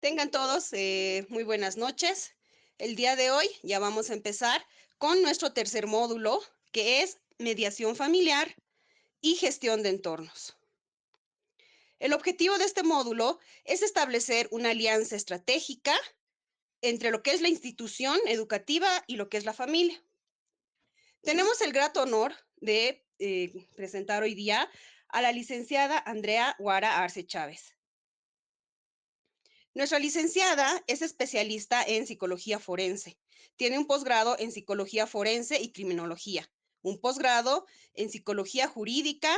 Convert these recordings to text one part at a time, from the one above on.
Tengan todos muy buenas noches. El día de hoy ya vamos a empezar con nuestro tercer módulo, que es mediación familiar y gestión de entornos. El objetivo de este módulo es establecer una alianza estratégica entre lo que es la institución educativa y lo que es la familia. Tenemos el grato honor de presentar hoy día a la licenciada Andrea Guara Arce Chávez. Nuestra licenciada es especialista en psicología forense. Tiene un posgrado en psicología forense y criminología, un posgrado en psicología jurídica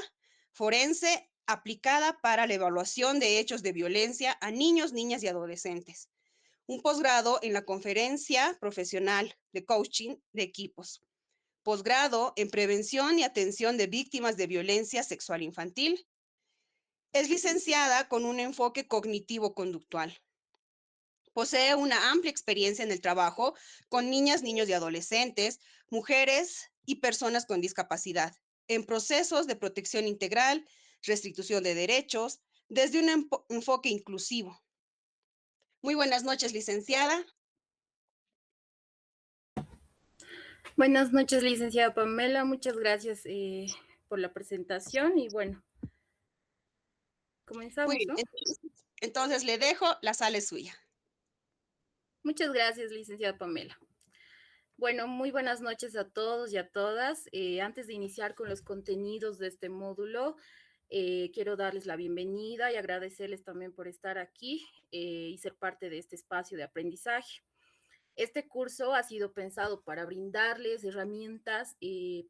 forense aplicada para la evaluación de hechos de violencia a niños, niñas y adolescentes, un posgrado en la conferencia profesional de coaching de equipos, posgrado en prevención y atención de víctimas de violencia sexual infantil. Es licenciada con un enfoque cognitivo-conductual. Posee una amplia experiencia en el trabajo con niñas, niños y adolescentes, mujeres y personas con discapacidad, en procesos de protección integral, restitución de derechos, desde un enfoque inclusivo. Muy buenas noches, licenciada. Buenas noches, licenciada Pamela. Muchas gracias por la presentación y bueno, Muy comenzamos, bien, ¿no? entonces le dejo, la sala es suya. Muchas gracias, licenciada Pamela. Bueno, muy buenas noches a todos y a todas. Antes de iniciar con los contenidos de este módulo, quiero darles la bienvenida y agradecerles también por estar aquí y ser parte de este espacio de aprendizaje. Este curso ha sido pensado para brindarles herramientas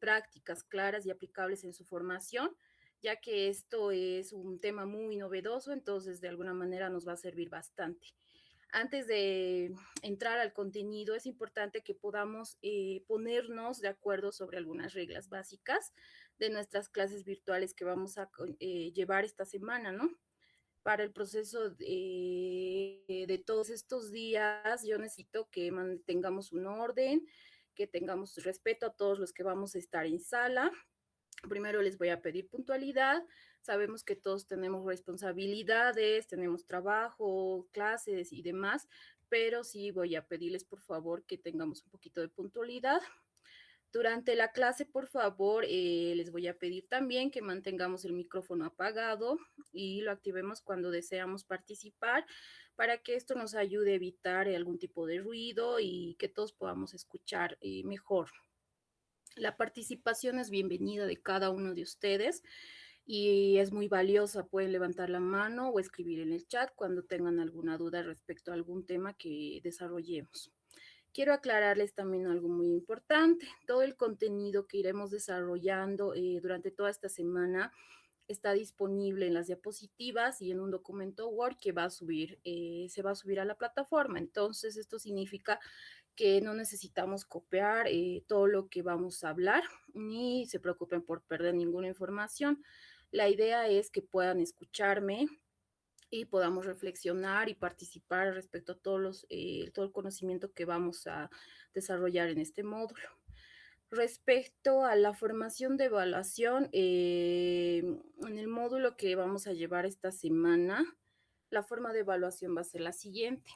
prácticas claras y aplicables en su formación, ya que esto es un tema muy novedoso, entonces de alguna manera nos va a servir bastante. Antes de entrar al contenido, es importante que podamos ponernos de acuerdo sobre algunas reglas básicas de nuestras clases virtuales que vamos a llevar esta semana, ¿no? Para el proceso de todos estos días, yo necesito que mantengamos un orden, que tengamos respeto a todos los que vamos a estar en sala. Primero les voy a pedir puntualidad. Sabemos que todos tenemos responsabilidades, tenemos trabajo, clases y demás, pero sí voy a pedirles por favor que tengamos un poquito de puntualidad. Durante la clase, por favor, les voy a pedir también que mantengamos el micrófono apagado y lo activemos cuando deseamos participar para que esto nos ayude a evitar algún tipo de ruido y que todos podamos escuchar mejor. La participación es bienvenida de cada uno de ustedes y es muy valiosa. Pueden levantar la mano o escribir en el chat cuando tengan alguna duda respecto a algún tema que desarrollemos. Quiero aclararles también algo muy importante. Todo el contenido que iremos desarrollando durante toda esta semana está disponible en las diapositivas y en un documento Word que va a subir, se va a subir a la plataforma. Entonces, esto significa que no necesitamos copiar todo lo que vamos a hablar, ni se preocupen por perder ninguna información. La idea es que puedan escucharme y podamos reflexionar y participar respecto a todo el conocimiento que vamos a desarrollar en este módulo. Respecto a la formación de evaluación, en el módulo que vamos a llevar esta semana, la forma de evaluación va a ser la siguiente.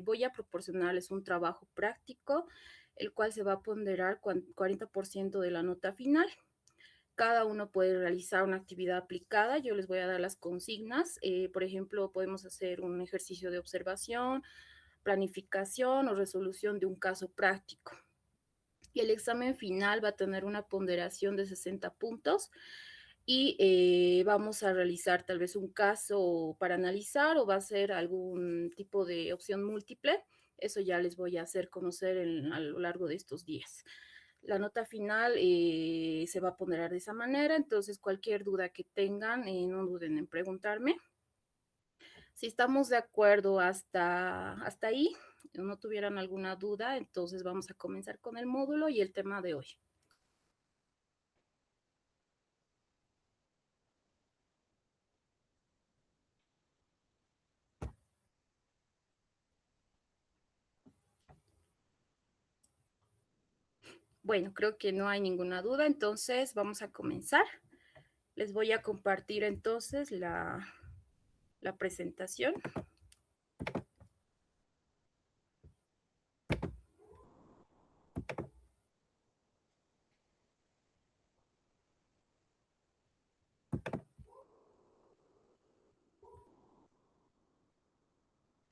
Voy a proporcionarles un trabajo práctico, el cual se va a ponderar 40% de la nota final. Cada uno puede realizar una actividad aplicada. Yo les voy a dar las consignas. Por ejemplo, podemos hacer un ejercicio de observación, planificación o resolución de un caso práctico. Y el examen final va a tener una ponderación de 60 puntos y vamos a realizar tal vez un caso para analizar o va a ser algún tipo de opción múltiple. Eso ya les voy a hacer conocer a lo largo de estos días. La nota final se va a ponderar de esa manera, entonces cualquier duda que tengan, no duden en preguntarme. Si estamos de acuerdo hasta ahí, no tuvieran alguna duda, entonces vamos a comenzar con el módulo y el tema de hoy. Bueno, creo que no hay ninguna duda, entonces vamos a comenzar. Les voy a compartir entonces la presentación.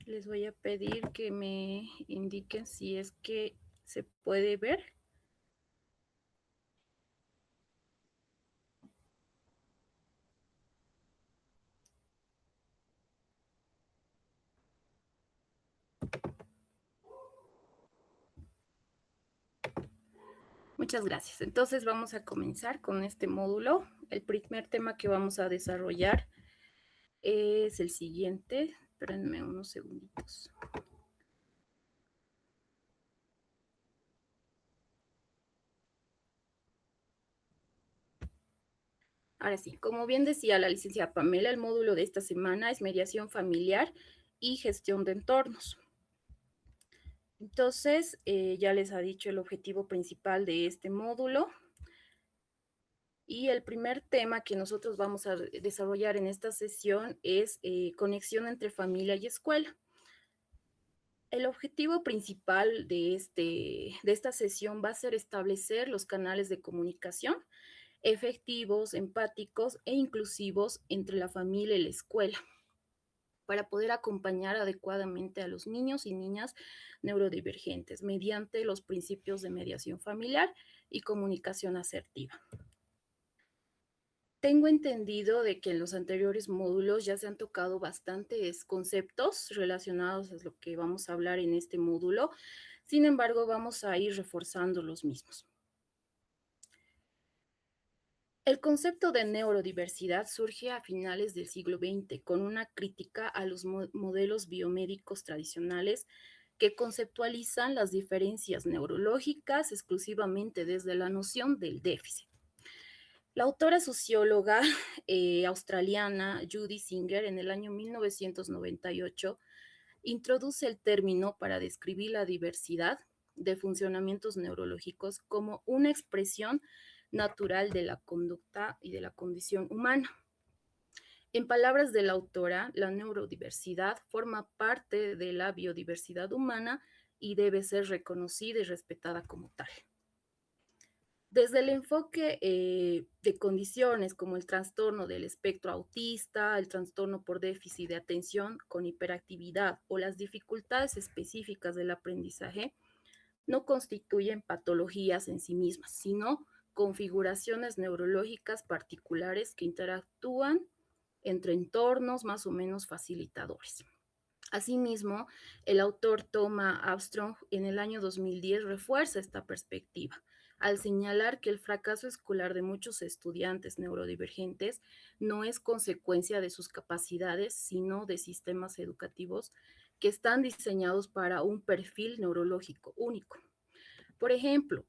Les voy a pedir que me indiquen si es que se puede ver. Muchas gracias. Entonces vamos a comenzar con este módulo. El primer tema que vamos a desarrollar es el siguiente. Espérenme unos segunditos. Ahora sí, como bien decía la licenciada Pamela, el módulo de esta semana es mediación familiar y gestión de entornos. Entonces, ya les ha dicho el objetivo principal de este módulo. Y el primer tema que nosotros vamos a desarrollar en esta sesión es conexión entre familia y escuela. El objetivo principal de esta sesión va a ser establecer los canales de comunicación efectivos, empáticos e inclusivos entre la familia y la escuela para poder acompañar adecuadamente a los niños y niñas neurodivergentes mediante los principios de mediación familiar y comunicación asertiva. Tengo entendido de que en los anteriores módulos ya se han tocado bastantes conceptos relacionados a lo que vamos a hablar en este módulo. Sin embargo, vamos a ir reforzando los mismos. El concepto de neurodiversidad surge a finales del siglo XX con una crítica a los modelos biomédicos tradicionales que conceptualizan las diferencias neurológicas exclusivamente desde la noción del déficit. La autora socióloga australiana Judy Singer en el año 1998 introduce el término para describir la diversidad de funcionamientos neurológicos como una expresión natural de la conducta y de la condición humana. En palabras de la autora, la neurodiversidad forma parte de la biodiversidad humana y debe ser reconocida y respetada como tal. Desde el enfoque de condiciones como el trastorno del espectro autista, el trastorno por déficit de atención con hiperactividad o las dificultades específicas del aprendizaje, no constituyen patologías en sí mismas, sino configuraciones neurológicas particulares que interactúan entre entornos más o menos facilitadores. Asimismo, el autor Thomas Armstrong en el año 2010 refuerza esta perspectiva al señalar que el fracaso escolar de muchos estudiantes neurodivergentes no es consecuencia de sus capacidades, sino de sistemas educativos que están diseñados para un perfil neurológico único. Por ejemplo,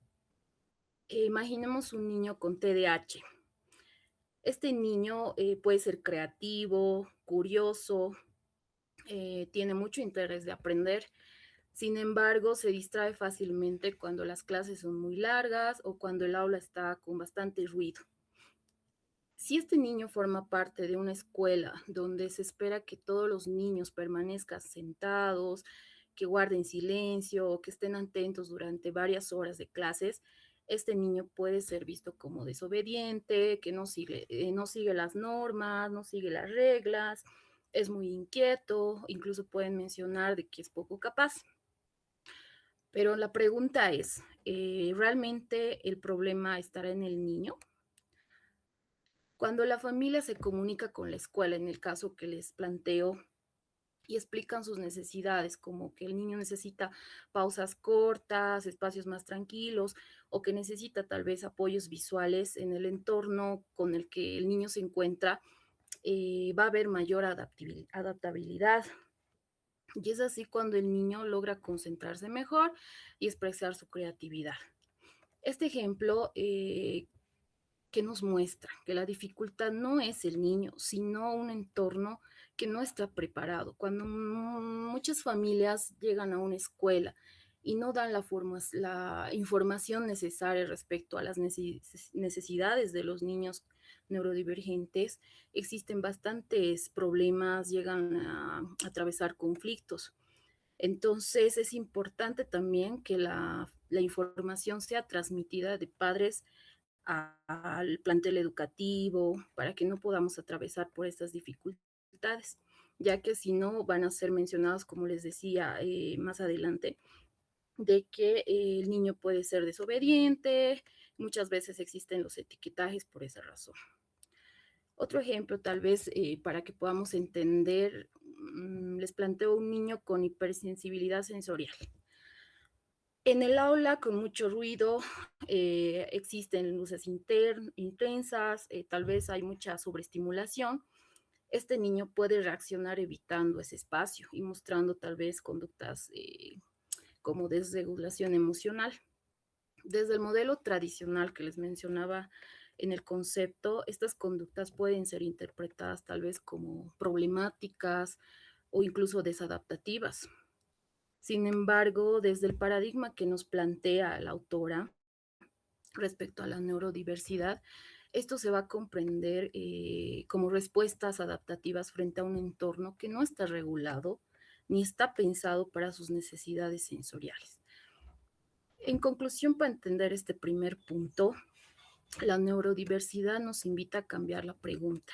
imaginemos un niño con TDAH. Este niño puede ser creativo, curioso, tiene mucho interés de aprender. Sin embargo, se distrae fácilmente cuando las clases son muy largas o cuando el aula está con bastante ruido. Si este niño forma parte de una escuela donde se espera que todos los niños permanezcan sentados, que guarden silencio o que estén atentos durante varias horas de clases, este niño puede ser visto como desobediente, que no sigue las normas, no sigue las reglas, es muy inquieto, incluso pueden mencionar de que es poco capaz. Pero la pregunta es, ¿realmente el problema estará en el niño? Cuando la familia se comunica con la escuela, en el caso que les planteo, y explican sus necesidades, como que el niño necesita pausas cortas, espacios más tranquilos, o que necesita tal vez apoyos visuales en el entorno con el que el niño se encuentra, va a haber mayor adaptabilidad. Y es así cuando el niño logra concentrarse mejor y expresar su creatividad. Este ejemplo que nos muestra que la dificultad no es el niño, sino un entorno que no está preparado. Cuando muchas familias llegan a una escuela y no dan la información necesaria respecto a las necesidades de los niños neurodivergentes, existen bastantes problemas, llegan a atravesar conflictos. Entonces es importante también que la información sea transmitida de padres al plantel educativo para que no podamos atravesar por estas dificultades. ya que si no van a ser mencionados, como les decía más adelante, de que el niño puede ser desobediente, muchas veces existen los etiquetajes por esa razón. Otro ejemplo, tal vez para que podamos entender, les planteo un niño con hipersensibilidad sensorial. En el aula, con mucho ruido, existen luces intensas, tal vez hay mucha sobreestimulación. Este niño puede reaccionar evitando ese espacio y mostrando tal vez conductas como desregulación emocional. Desde el modelo tradicional que les mencionaba en el concepto, estas conductas pueden ser interpretadas tal vez como problemáticas o incluso desadaptativas. Sin embargo, desde el paradigma que nos plantea la autora respecto a la neurodiversidad, esto se va a comprender como respuestas adaptativas frente a un entorno que no está regulado ni está pensado para sus necesidades sensoriales. En conclusión, para entender este primer punto, la neurodiversidad nos invita a cambiar la pregunta.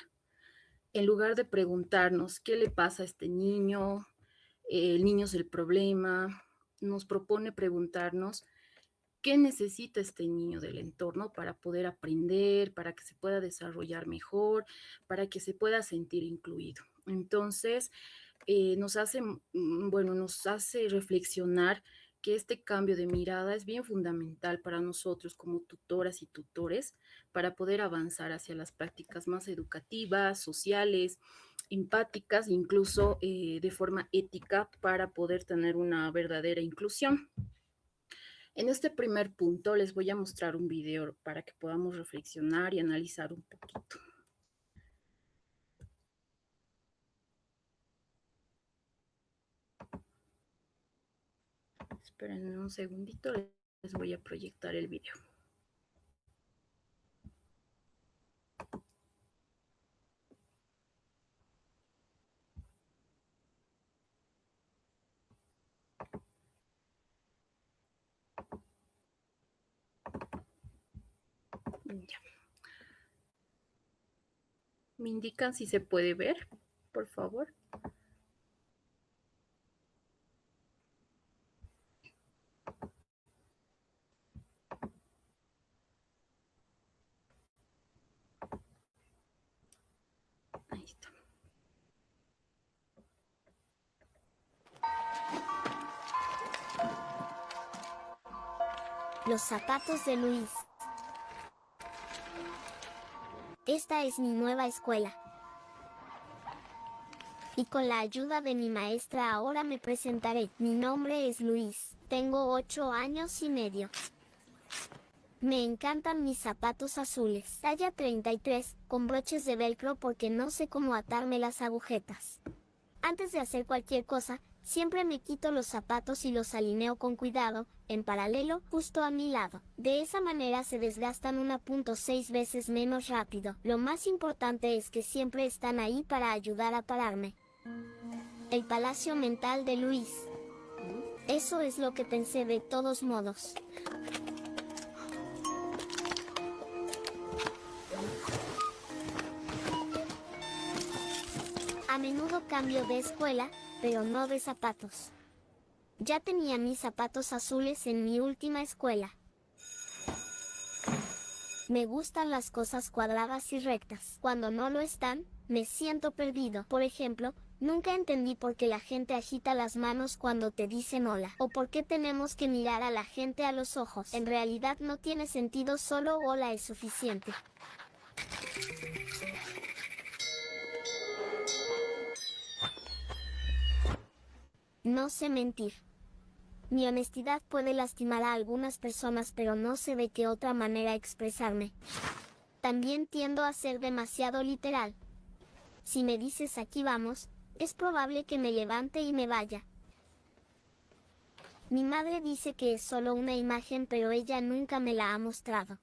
En lugar de preguntarnos qué le pasa a este niño, el niño es el problema, nos propone preguntarnos qué necesita este niño del entorno para poder aprender, para que se pueda desarrollar mejor, para que se pueda sentir incluido. Entonces, nos hace reflexionar que este cambio de mirada es bien fundamental para nosotros como tutoras y tutores para poder avanzar hacia las prácticas más educativas, sociales, empáticas, incluso de forma ética para poder tener una verdadera inclusión. En este primer punto les voy a mostrar un video para que podamos reflexionar y analizar un poquito. Esperen un segundito, les voy a proyectar el video. Ya. ¿Me indican si se puede ver, por favor? Ahí está. Los zapatos de Luis. Esta es mi nueva escuela. Y con la ayuda de mi maestra ahora me presentaré. Mi nombre es Luis. Tengo 8 años y medio. Me encantan mis zapatos azules. Talla 33, con broches de velcro porque no sé cómo atarme las agujetas. Antes de hacer cualquier cosa, siempre me quito los zapatos y los alineo con cuidado, en paralelo, justo a mi lado. De esa manera se desgastan 1.6 veces menos rápido. Lo más importante es que siempre están ahí para ayudar a pararme. El palacio mental de Luis. Eso es lo que pensé de todos modos. A menudo cambio de escuela, pero no de zapatos. Ya tenía mis zapatos azules en mi última escuela. Me gustan las cosas cuadradas y rectas. Cuando no lo están, me siento perdido. Por ejemplo, nunca entendí por qué la gente agita las manos cuando te dicen hola. O por qué tenemos que mirar a la gente a los ojos. En realidad no tiene sentido, solo hola es suficiente. No sé mentir. Mi honestidad puede lastimar a algunas personas, pero no sé de qué otra manera expresarme. También tiendo a ser demasiado literal. Si me dices aquí vamos, es probable que me levante y me vaya. Mi madre dice que es solo una imagen, pero ella nunca me la ha mostrado.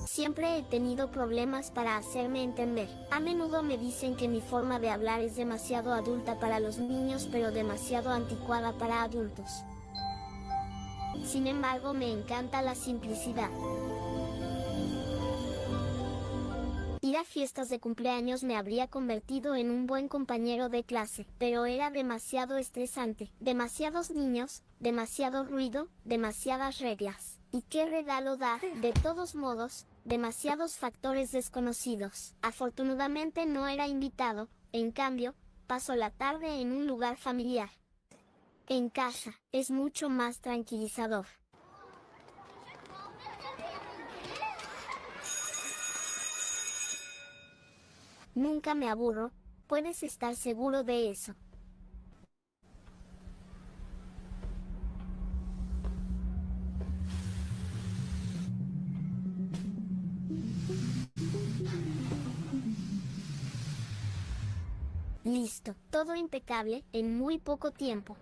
Siempre he tenido problemas para hacerme entender. A menudo me dicen que mi forma de hablar es demasiado adulta para los niños, pero demasiado anticuada para adultos. Sin embargo, me encanta la simplicidad. Ir a fiestas de cumpleaños me habría convertido en un buen compañero de clase, pero era demasiado estresante. Demasiados niños, demasiado ruido, demasiadas reglas. ¿Y qué regalo dar? De todos modos, demasiados factores desconocidos. Afortunadamente no era invitado, en cambio, paso la tarde en un lugar familiar. En casa, es mucho más tranquilizador. Nunca me aburro, puedes estar seguro de eso. Listo, todo impecable, en muy poco tiempo.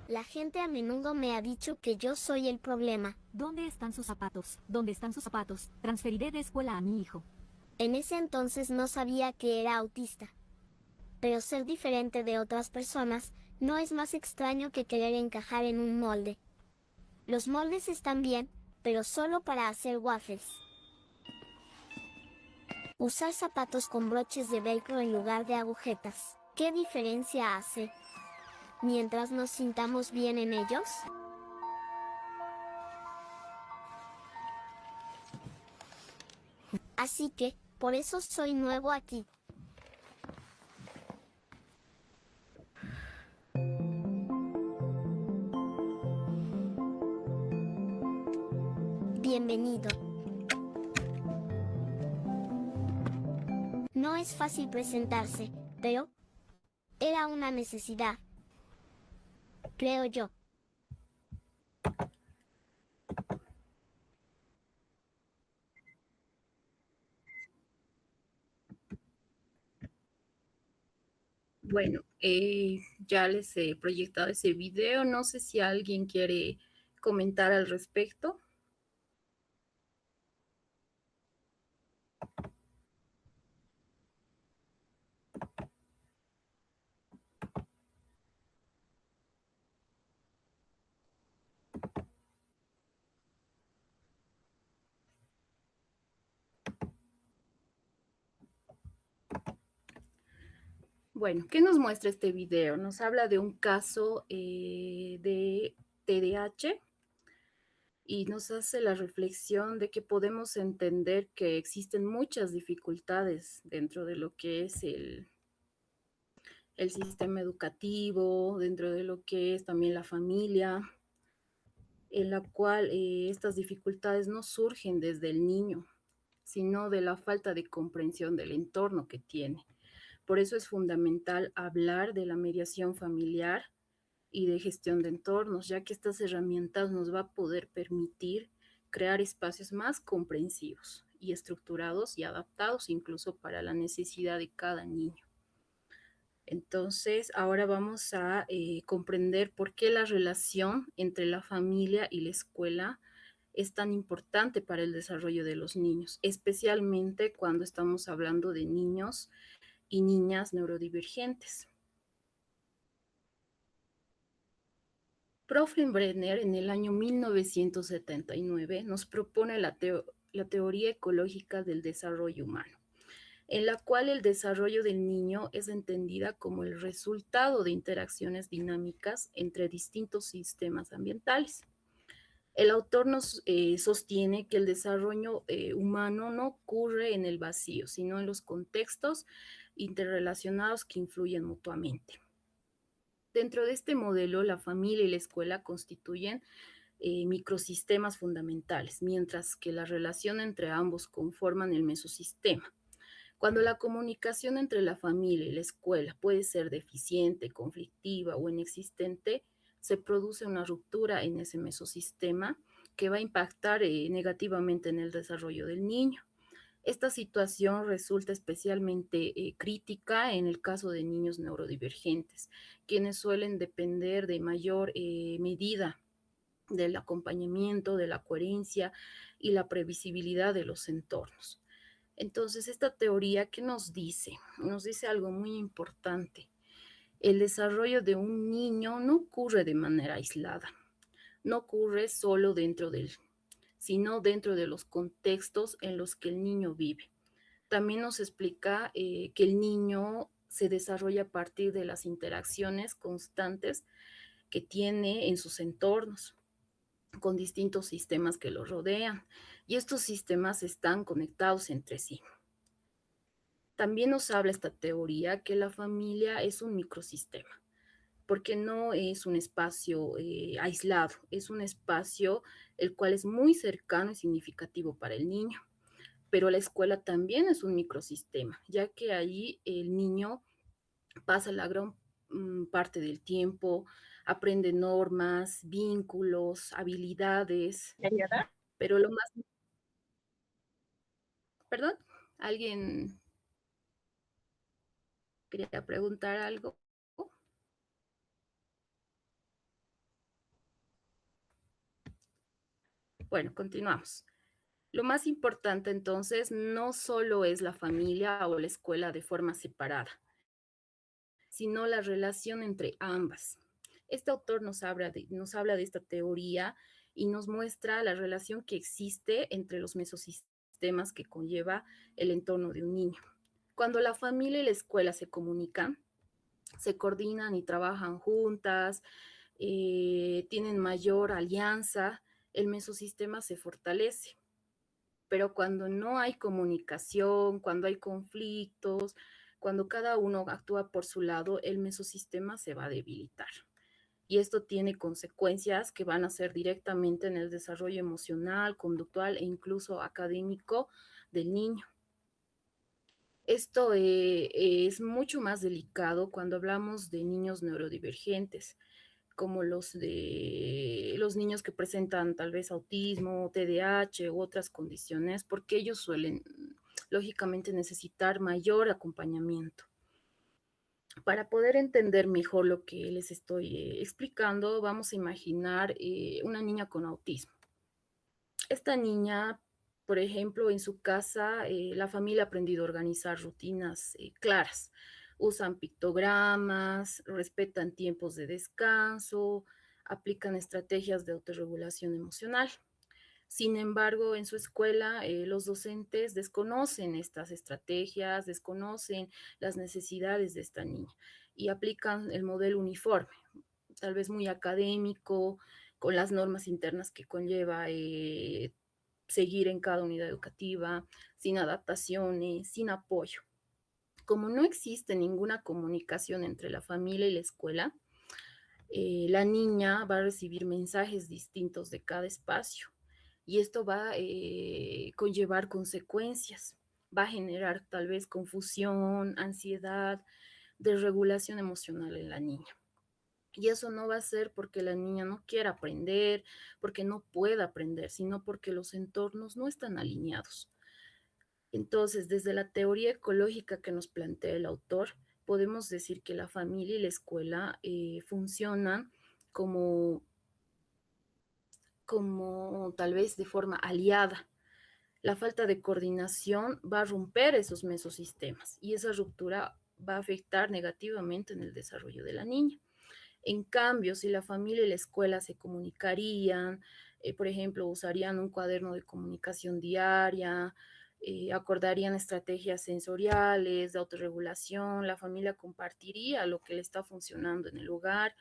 La gente a menudo me ha dicho que yo soy el problema. ¿Dónde están sus zapatos? ¿Dónde están sus zapatos? Transferiré de escuela a mi hijo. En ese entonces no sabía que era autista. Pero ser diferente de otras personas no es más extraño que querer encajar en un molde. Los moldes están bien, pero solo para hacer waffles. Usar zapatos con broches de velcro en lugar de agujetas. ¿Qué diferencia hace? Mientras nos sintamos bien en ellos. Así que, por eso soy nuevo aquí. Bienvenido. No es fácil presentarse, pero era una necesidad. Creo yo. Bueno, ya les he proyectado ese video. No sé si alguien quiere comentar al respecto. Bueno, ¿qué nos muestra este video? Nos habla de un caso de TDAH y nos hace la reflexión de que podemos entender que existen muchas dificultades dentro de lo que es el sistema educativo, dentro de lo que es también la familia, en la cual estas dificultades no surgen desde el niño, sino de la falta de comprensión del entorno que tiene. Por eso es fundamental hablar de la mediación familiar y de gestión de entornos, ya que estas herramientas nos va a poder permitir crear espacios más comprensivos y estructurados y adaptados incluso para la necesidad de cada niño. Entonces, ahora vamos a comprender por qué la relación entre la familia y la escuela es tan importante para el desarrollo de los niños, especialmente cuando estamos hablando de niños y niñas neurodivergentes. Brenner en el año 1979 nos propone la teoría ecológica del desarrollo humano, en la cual el desarrollo del niño es entendida como el resultado de interacciones dinámicas entre distintos sistemas ambientales. El autor nos sostiene que el desarrollo humano no ocurre en el vacío, sino en los contextos interrelacionados que influyen mutuamente. Dentro de este modelo, la familia y la escuela constituyen microsistemas fundamentales, mientras que la relación entre ambos conforman el mesosistema. Cuando la comunicación entre la familia y la escuela puede ser deficiente, conflictiva o inexistente, se produce una ruptura en ese mesosistema que va a impactar negativamente en el desarrollo del niño. Esta situación resulta especialmente crítica en el caso de niños neurodivergentes, quienes suelen depender de mayor medida del acompañamiento, de la coherencia y la previsibilidad de los entornos. Entonces, esta teoría, ¿qué nos dice? Nos dice algo muy importante. El desarrollo de un niño no ocurre de manera aislada, no ocurre solo dentro de él, sino dentro de los contextos en los que el niño vive. También nos explica que el niño se desarrolla a partir de las interacciones constantes que tiene en sus entornos, con distintos sistemas que lo rodean, y estos sistemas están conectados entre sí. También nos habla esta teoría que la familia es un microsistema, porque no es un espacio aislado, es un espacio el cual es muy cercano y significativo para el niño. Pero la escuela también es un microsistema, ya que allí el niño pasa la gran parte del tiempo, aprende normas, vínculos, habilidades, pero lo más, perdón, ¿alguien quería preguntar algo? Bueno, continuamos. Lo más importante entonces no solo es la familia o la escuela de forma separada, sino la relación entre ambas. Este autor nos habla de esta teoría y nos muestra la relación que existe entre los mesosistemas que conlleva el entorno de un niño. Cuando la familia y la escuela se comunican, se coordinan y trabajan juntas, tienen mayor alianza, el mesosistema se fortalece. Pero cuando no hay comunicación, cuando hay conflictos, cuando cada uno actúa por su lado, el mesosistema se va a debilitar. Y esto tiene consecuencias que van a ser directamente en el desarrollo emocional, conductual e incluso académico del niño. Esto es mucho más delicado cuando hablamos de niños neurodivergentes, como los niños que presentan tal vez autismo, TDAH u otras condiciones, porque ellos suelen, lógicamente, necesitar mayor acompañamiento. Para poder entender mejor lo que les estoy explicando, vamos a imaginar una niña con autismo. Esta niña, por ejemplo, en su casa, la familia ha aprendido a organizar rutinas claras. Usan pictogramas, respetan tiempos de descanso, aplican estrategias de autorregulación emocional. Sin embargo, en su escuela, los docentes desconocen estas estrategias, desconocen las necesidades de esta niña y aplican el modelo uniforme, tal vez muy académico, con las normas internas que conlleva seguir en cada unidad educativa, sin adaptaciones, sin apoyo. Como no existe ninguna comunicación entre la familia y la escuela, la niña va a recibir mensajes distintos de cada espacio y esto va a conllevar consecuencias, va a generar tal vez confusión, ansiedad, desregulación emocional en la niña. Y eso no va a ser porque la niña no quiera aprender, porque no pueda aprender, sino porque los entornos no están alineados. Entonces, desde la teoría ecológica que nos plantea el autor, podemos decir que la familia y la escuela funcionan como, como tal vez de forma aliada. La falta de coordinación va a romper esos mesosistemas y esa ruptura va a afectar negativamente en el desarrollo de la niña. En cambio, si la familia y la escuela se comunicarían, por ejemplo, usarían un cuaderno de comunicación diaria, acordarían estrategias sensoriales, de autorregulación, la familia compartiría lo que le está funcionando en el hogar,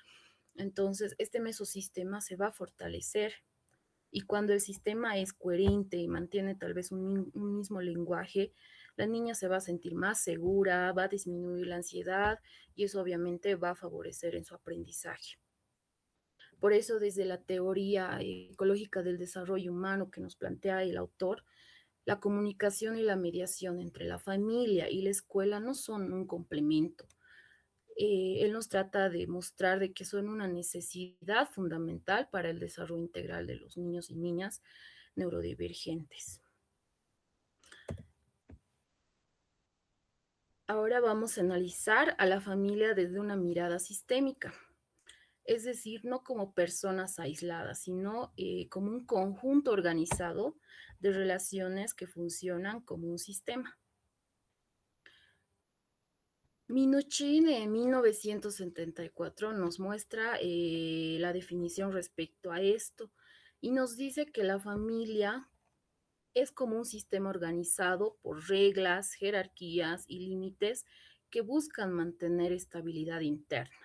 entonces este mesosistema se va a fortalecer. Y cuando el sistema es coherente y mantiene tal vez un mismo lenguaje, la niña se va a sentir más segura, va a disminuir la ansiedad y eso obviamente va a favorecer en su aprendizaje. Por eso, desde la teoría ecológica del desarrollo humano que nos plantea el autor, la comunicación y la mediación entre la familia y la escuela no son un complemento, Él nos trata de mostrar de que son una necesidad fundamental para el desarrollo integral de los niños y niñas neurodivergentes. Ahora vamos a analizar a la familia desde una mirada sistémica, es decir, no como personas aisladas, sino como un conjunto organizado de relaciones que funcionan como un sistema. Minuchin en 1974 nos muestra la definición respecto a esto y nos dice que la familia es como un sistema organizado por reglas, jerarquías y límites que buscan mantener estabilidad interna.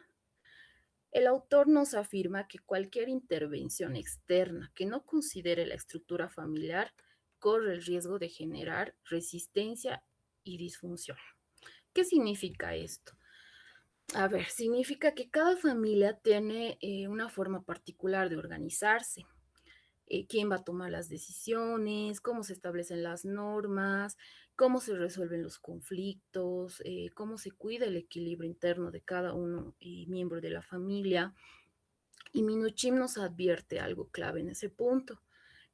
El autor nos afirma que cualquier intervención externa que no considere la estructura familiar corre el riesgo de generar resistencia y disfunción. ¿Qué significa esto? A ver, significa que cada familia tiene una forma particular de organizarse. Quién va a tomar las decisiones, cómo se establecen las normas, cómo se resuelven los conflictos, cómo se cuida el equilibrio interno de cada uno y miembro de la familia. Y Minuchin nos advierte algo clave en ese punto,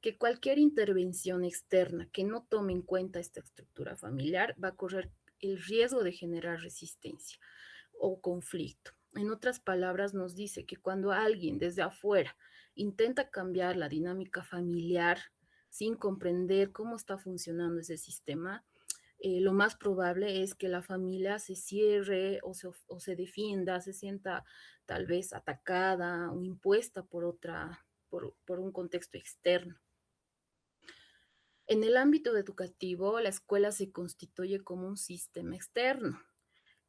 que cualquier intervención externa que no tome en cuenta esta estructura familiar va a correr el riesgo de generar resistencia o conflicto. En otras palabras, nos dice que cuando alguien desde afuera intenta cambiar la dinámica familiar sin comprender cómo está funcionando ese sistema, lo más probable es que la familia se cierre o se defienda, se sienta tal vez atacada o impuesta por un contexto externo. En el ámbito educativo, la escuela se constituye como un sistema externo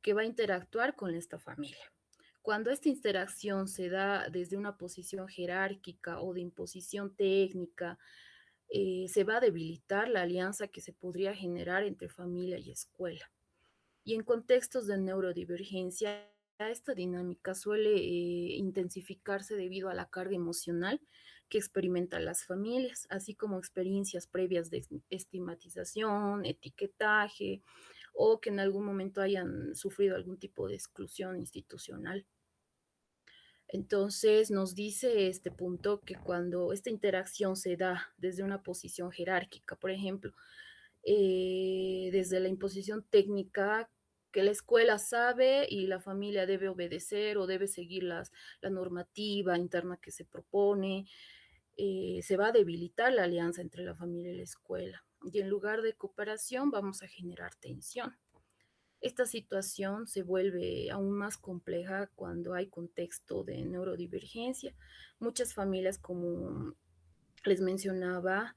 que va a interactuar con esta familia. Cuando esta interacción se da desde una posición jerárquica o de imposición técnica, se va a debilitar la alianza que se podría generar entre familia y escuela. Y en contextos de neurodivergencia, esta dinámica suele intensificarse debido a la carga emocional que experimentan las familias, así como experiencias previas de estigmatización, etiquetaje o que en algún momento hayan sufrido algún tipo de exclusión institucional. Entonces nos dice este punto que cuando esta interacción se da desde una posición jerárquica, por ejemplo, desde la imposición técnica que la escuela sabe y la familia debe obedecer o debe seguir la normativa interna que se propone, se va a debilitar la alianza entre la familia y la escuela. Y en lugar de cooperación vamos a generar tensión. Esta situación se vuelve aún más compleja cuando hay contexto de neurodivergencia. Muchas familias, como les mencionaba,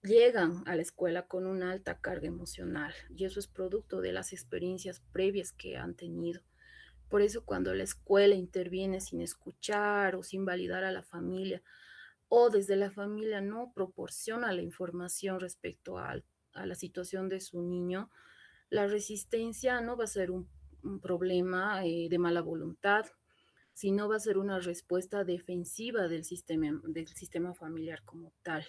llegan a la escuela con una alta carga emocional y eso es producto de las experiencias previas que han tenido. Por eso cuando la escuela interviene sin escuchar o sin validar a la familia o desde la familia no proporciona la información respecto a la situación de su niño, la resistencia no va a ser un problema de mala voluntad, sino va a ser una respuesta defensiva del sistema familiar como tal.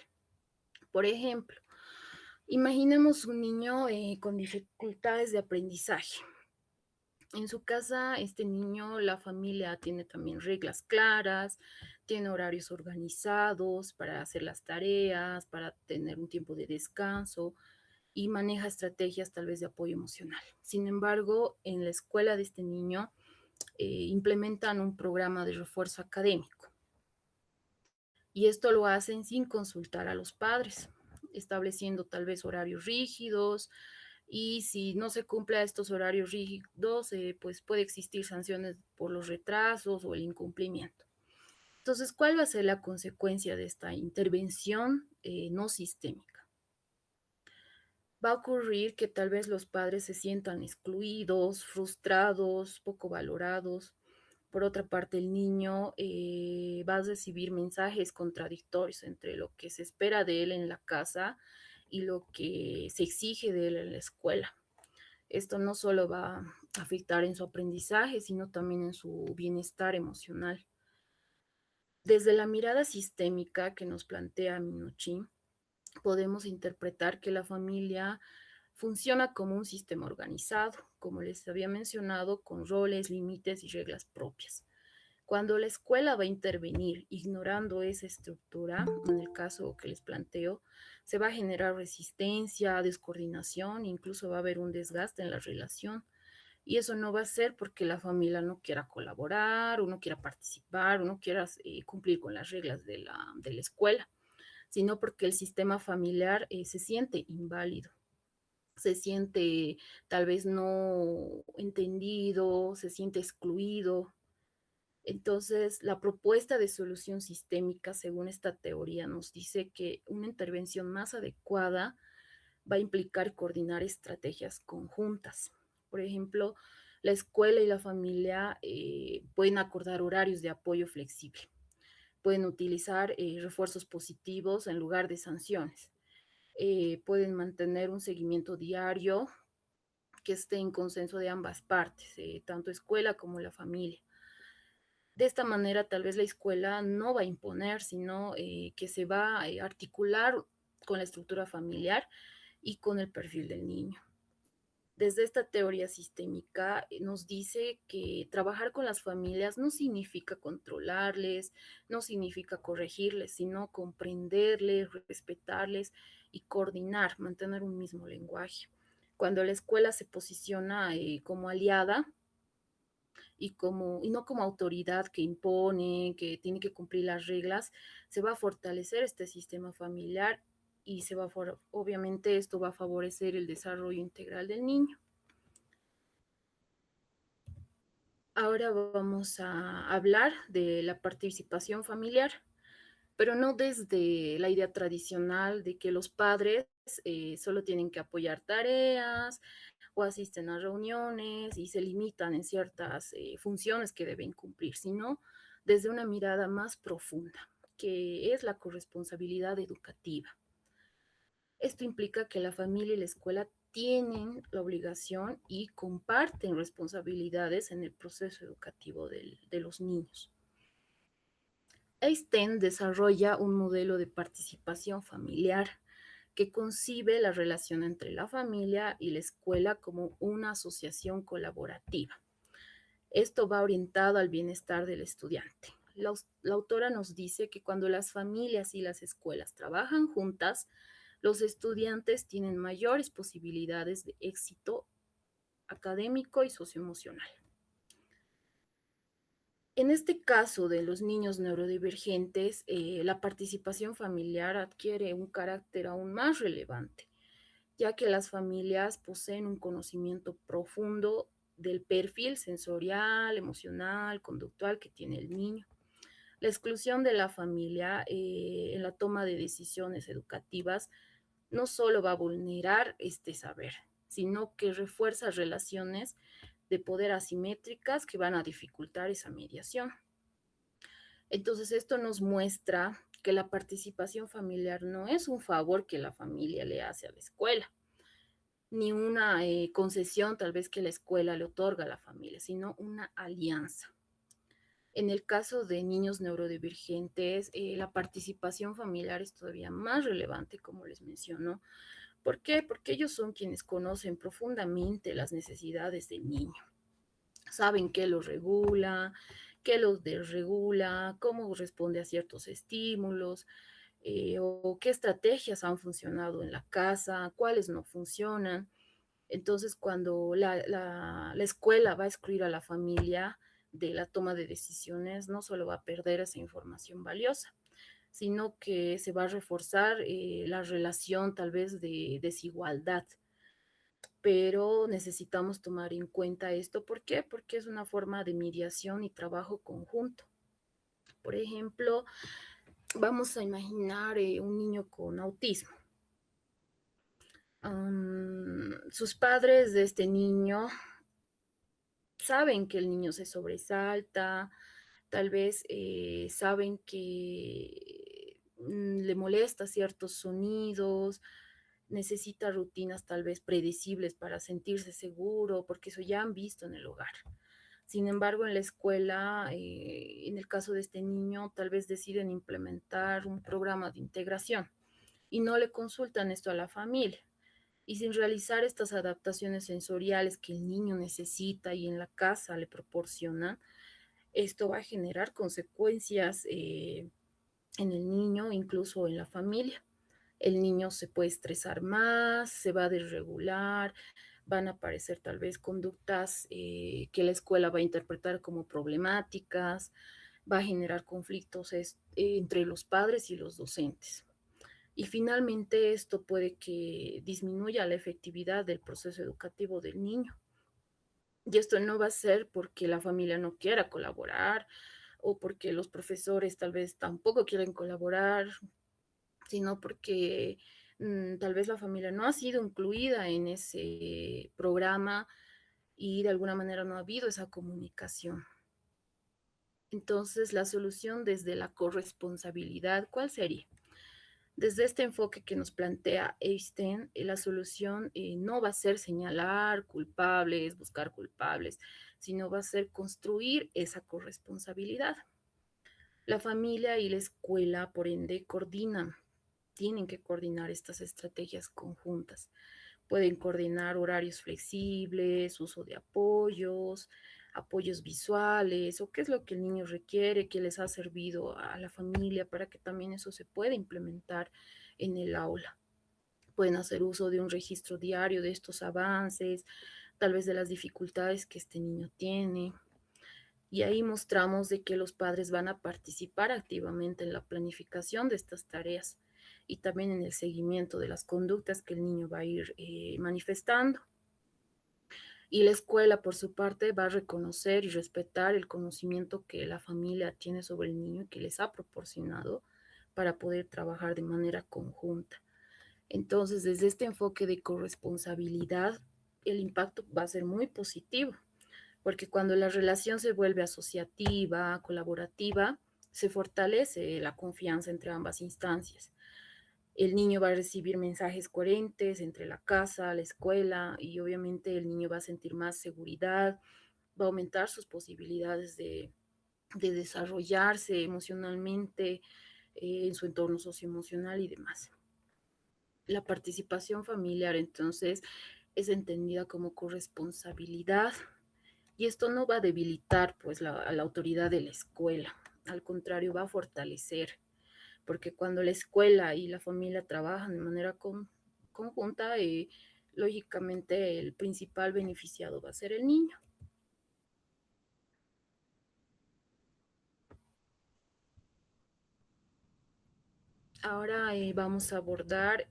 Por ejemplo, imaginemos un niño con dificultades de aprendizaje. En su casa, este niño, la familia tiene también reglas claras, tiene horarios organizados para hacer las tareas, para tener un tiempo de descanso y maneja estrategias tal vez de apoyo emocional. Sin embargo, en la escuela de este niño implementan un programa de refuerzo académico y esto lo hacen sin consultar a los padres, estableciendo tal vez horarios rígidos y si no se cumple a estos horarios rígidos, pues puede existir sanciones por los retrasos o el incumplimiento. Entonces, ¿cuál va a ser la consecuencia de esta intervención no sistémica? Va a ocurrir que tal vez los padres se sientan excluidos, frustrados, poco valorados. Por otra parte, el niño va a recibir mensajes contradictorios entre lo que se espera de él en la casa y lo que se exige de él en la escuela. Esto no solo va a afectar en su aprendizaje, sino también en su bienestar emocional. Desde la mirada sistémica que nos plantea Minuchin, podemos interpretar que la familia funciona como un sistema organizado, como les había mencionado, con roles, límites y reglas propias. Cuando la escuela va a intervenir ignorando esa estructura, en el caso que les planteo, se va a generar resistencia, descoordinación, incluso va a haber un desgaste en la relación. Y eso no va a ser porque la familia no quiera colaborar o no quiera participar o no quiera cumplir con las reglas de la escuela, sino porque el sistema familiar se siente inválido, se siente tal vez no entendido, se siente excluido. Entonces, la propuesta de solución sistémica, según esta teoría, nos dice que una intervención más adecuada va a implicar coordinar estrategias conjuntas. Por ejemplo, la escuela y la familia pueden acordar horarios de apoyo flexible, pueden utilizar refuerzos positivos en lugar de sanciones, pueden mantener un seguimiento diario que esté en consenso de ambas partes, tanto escuela como la familia. De esta manera, tal vez la escuela no va a imponer, sino que se va a articular con la estructura familiar y con el perfil del niño. Desde esta teoría sistémica nos dice que trabajar con las familias no significa controlarles, no significa corregirles, sino comprenderles, respetarles y coordinar, mantener un mismo lenguaje. Cuando la escuela se posiciona como aliada, y no como autoridad que impone, que tiene que cumplir las reglas, se va a fortalecer este sistema familiar y obviamente esto va a favorecer el desarrollo integral del niño. Ahora vamos a hablar de la participación familiar, pero no desde la idea tradicional de que los padres solo tienen que apoyar tareas o asisten a reuniones y se limitan en ciertas funciones que deben cumplir, sino desde una mirada más profunda, que es la corresponsabilidad educativa. Esto implica que la familia y la escuela tienen la obligación y comparten responsabilidades en el proceso educativo de los niños. Einstein desarrolla un modelo de participación familiar que concibe la relación entre la familia y la escuela como una asociación colaborativa. Esto va orientado al bienestar del estudiante. La autora nos dice que cuando las familias y las escuelas trabajan juntas, los estudiantes tienen mayores posibilidades de éxito académico y socioemocional. En este caso de los niños neurodivergentes, la participación familiar adquiere un carácter aún más relevante, ya que las familias poseen un conocimiento profundo del perfil sensorial, emocional, conductual que tiene el niño. La exclusión de la familia en la toma de decisiones educativas no solo va a vulnerar este saber, sino que refuerza relaciones de poder asimétricas que van a dificultar esa mediación. Entonces, esto nos muestra que la participación familiar no es un favor que la familia le hace a la escuela, ni una concesión tal vez que la escuela le otorga a la familia, sino una alianza. En el caso de niños neurodivergentes, la participación familiar es todavía más relevante, como les menciono. ¿Por qué? Porque ellos son quienes conocen profundamente las necesidades del niño. Saben qué lo regula, qué los desregula, cómo responde a ciertos estímulos, o qué estrategias han funcionado en la casa, cuáles no funcionan. Entonces, cuando la escuela va a excluir a la familia de la toma de decisiones, no solo va a perder esa información valiosa, sino que se va a reforzar la relación tal vez de desigualdad. Pero necesitamos tomar en cuenta esto. ¿Por qué? Porque es una forma de mediación y trabajo conjunto. Por ejemplo, vamos a imaginar un niño con autismo. Sus padres de este niño saben que el niño se sobresalta, tal vez saben que le molesta ciertos sonidos, necesita rutinas tal vez predecibles para sentirse seguro, porque eso ya han visto en el hogar. Sin embargo, en la escuela, en el caso de este niño, tal vez deciden implementar un programa de integración y no le consultan esto a la familia. Y sin realizar estas adaptaciones sensoriales que el niño necesita y en la casa le proporcionan, esto va a generar consecuencias en el niño, incluso en la familia. El niño se puede estresar más, se va a desregular, van a aparecer tal vez conductas que la escuela va a interpretar como problemáticas, va a generar conflictos entre los padres y los docentes. Y finalmente esto puede que disminuya la efectividad del proceso educativo del niño. Y esto no va a ser porque la familia no quiera colaborar o porque los profesores tal vez tampoco quieren colaborar, sino porque tal vez la familia no ha sido incluida en ese programa y de alguna manera no ha habido esa comunicación. Entonces, la solución desde la corresponsabilidad, ¿cuál sería? Desde este enfoque que nos plantea Einstein, la solución no va a ser señalar culpables, buscar culpables, sino va a ser construir esa corresponsabilidad. La familia y la escuela, por ende, tienen que coordinar estas estrategias conjuntas. Pueden coordinar horarios flexibles, uso de apoyos, apoyos visuales, o qué es lo que el niño requiere, qué les ha servido a la familia para que también eso se pueda implementar en el aula. Pueden hacer uso de un registro diario de estos avances, tal vez de las dificultades que este niño tiene. Y ahí mostramos de que los padres van a participar activamente en la planificación de estas tareas y también en el seguimiento de las conductas que el niño va a ir manifestando. Y la escuela, por su parte, va a reconocer y respetar el conocimiento que la familia tiene sobre el niño y que les ha proporcionado para poder trabajar de manera conjunta. Entonces, desde este enfoque de corresponsabilidad, el impacto va a ser muy positivo, porque cuando la relación se vuelve asociativa, colaborativa, se fortalece la confianza entre ambas instancias. El niño va a recibir mensajes coherentes entre la casa, la escuela y obviamente el niño va a sentir más seguridad, va a aumentar sus posibilidades de desarrollarse emocionalmente en su entorno socioemocional y demás. La participación familiar entonces es entendida como corresponsabilidad y esto no va a debilitar pues la autoridad de la escuela, al contrario va a fortalecer porque cuando la escuela y la familia trabajan de manera conjunta, lógicamente el principal beneficiado va a ser el niño. Ahora vamos a abordar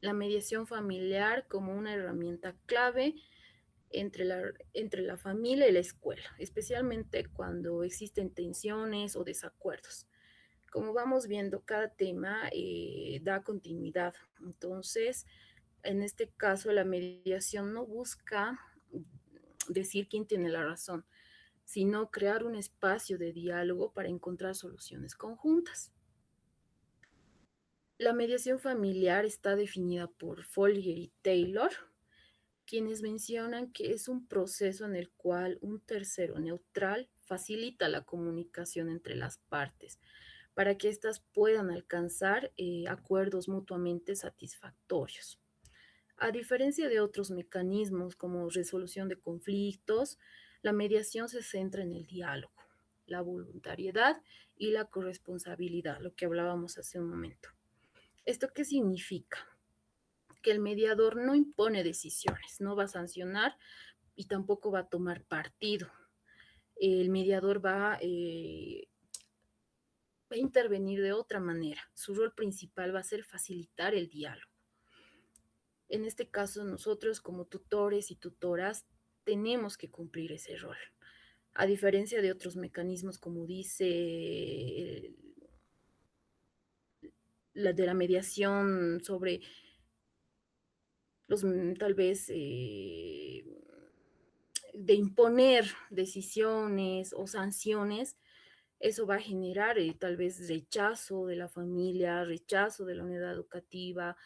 la mediación familiar como una herramienta clave entre la familia y la escuela, especialmente cuando existen tensiones o desacuerdos. Como vamos viendo, cada tema da continuidad. Entonces, en este caso, la mediación no busca decir quién tiene la razón, sino crear un espacio de diálogo para encontrar soluciones conjuntas. La mediación familiar está definida por Folger y Taylor, quienes mencionan que es un proceso en el cual un tercero neutral facilita la comunicación entre las partes para que éstas puedan alcanzar acuerdos mutuamente satisfactorios. A diferencia de otros mecanismos como resolución de conflictos, la mediación se centra en el diálogo, la voluntariedad y la corresponsabilidad, lo que hablábamos hace un momento. ¿Esto qué significa? Que el mediador no impone decisiones, no va a sancionar y tampoco va a tomar partido. El mediador va a intervenir de otra manera. Su rol principal va a ser facilitar el diálogo. En este caso, nosotros como tutores y tutoras tenemos que cumplir ese rol. A diferencia de otros mecanismos, como dice la de la mediación sobre los tal vez de imponer decisiones o sanciones, eso va a generar tal vez rechazo de la familia, rechazo de la unidad educativa,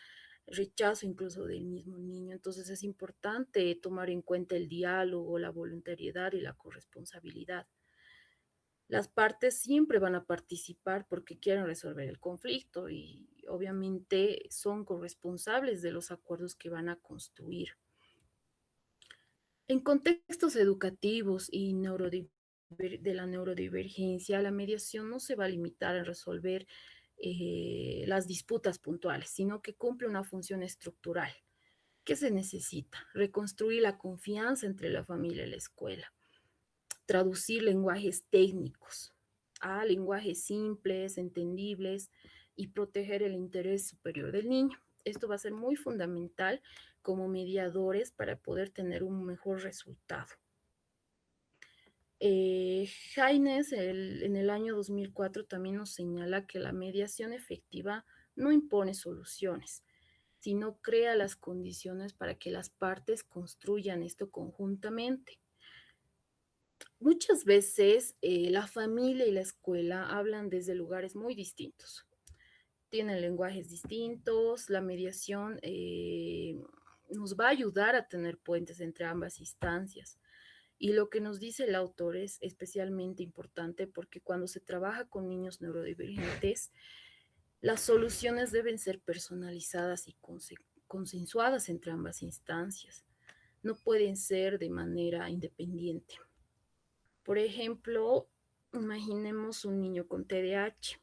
rechazo incluso del mismo niño. Entonces es importante tomar en cuenta el diálogo, la voluntariedad y la corresponsabilidad. Las partes siempre van a participar porque quieren resolver el conflicto y obviamente son corresponsables de los acuerdos que van a construir. En contextos educativos y de la neurodivergencia, la mediación no se va a limitar a resolver las disputas puntuales, sino que cumple una función estructural. ¿Qué se necesita? Reconstruir la confianza entre la familia y la escuela, traducir lenguajes técnicos a lenguajes simples, entendibles y proteger el interés superior del niño. Esto va a ser muy fundamental como mediadores para poder tener un mejor resultado. Haynes en el año 2004 también nos señala que la mediación efectiva no impone soluciones, sino crea las condiciones para que las partes construyan esto conjuntamente. Muchas veces la familia y la escuela hablan desde lugares muy distintos, tienen lenguajes distintos, la mediación nos va a ayudar a tener puentes entre ambas instancias. Y lo que nos dice el autor es especialmente importante porque cuando se trabaja con niños neurodivergentes, las soluciones deben ser personalizadas y consensuadas entre ambas instancias. No pueden ser de manera independiente. Por ejemplo, imaginemos un niño con TDAH.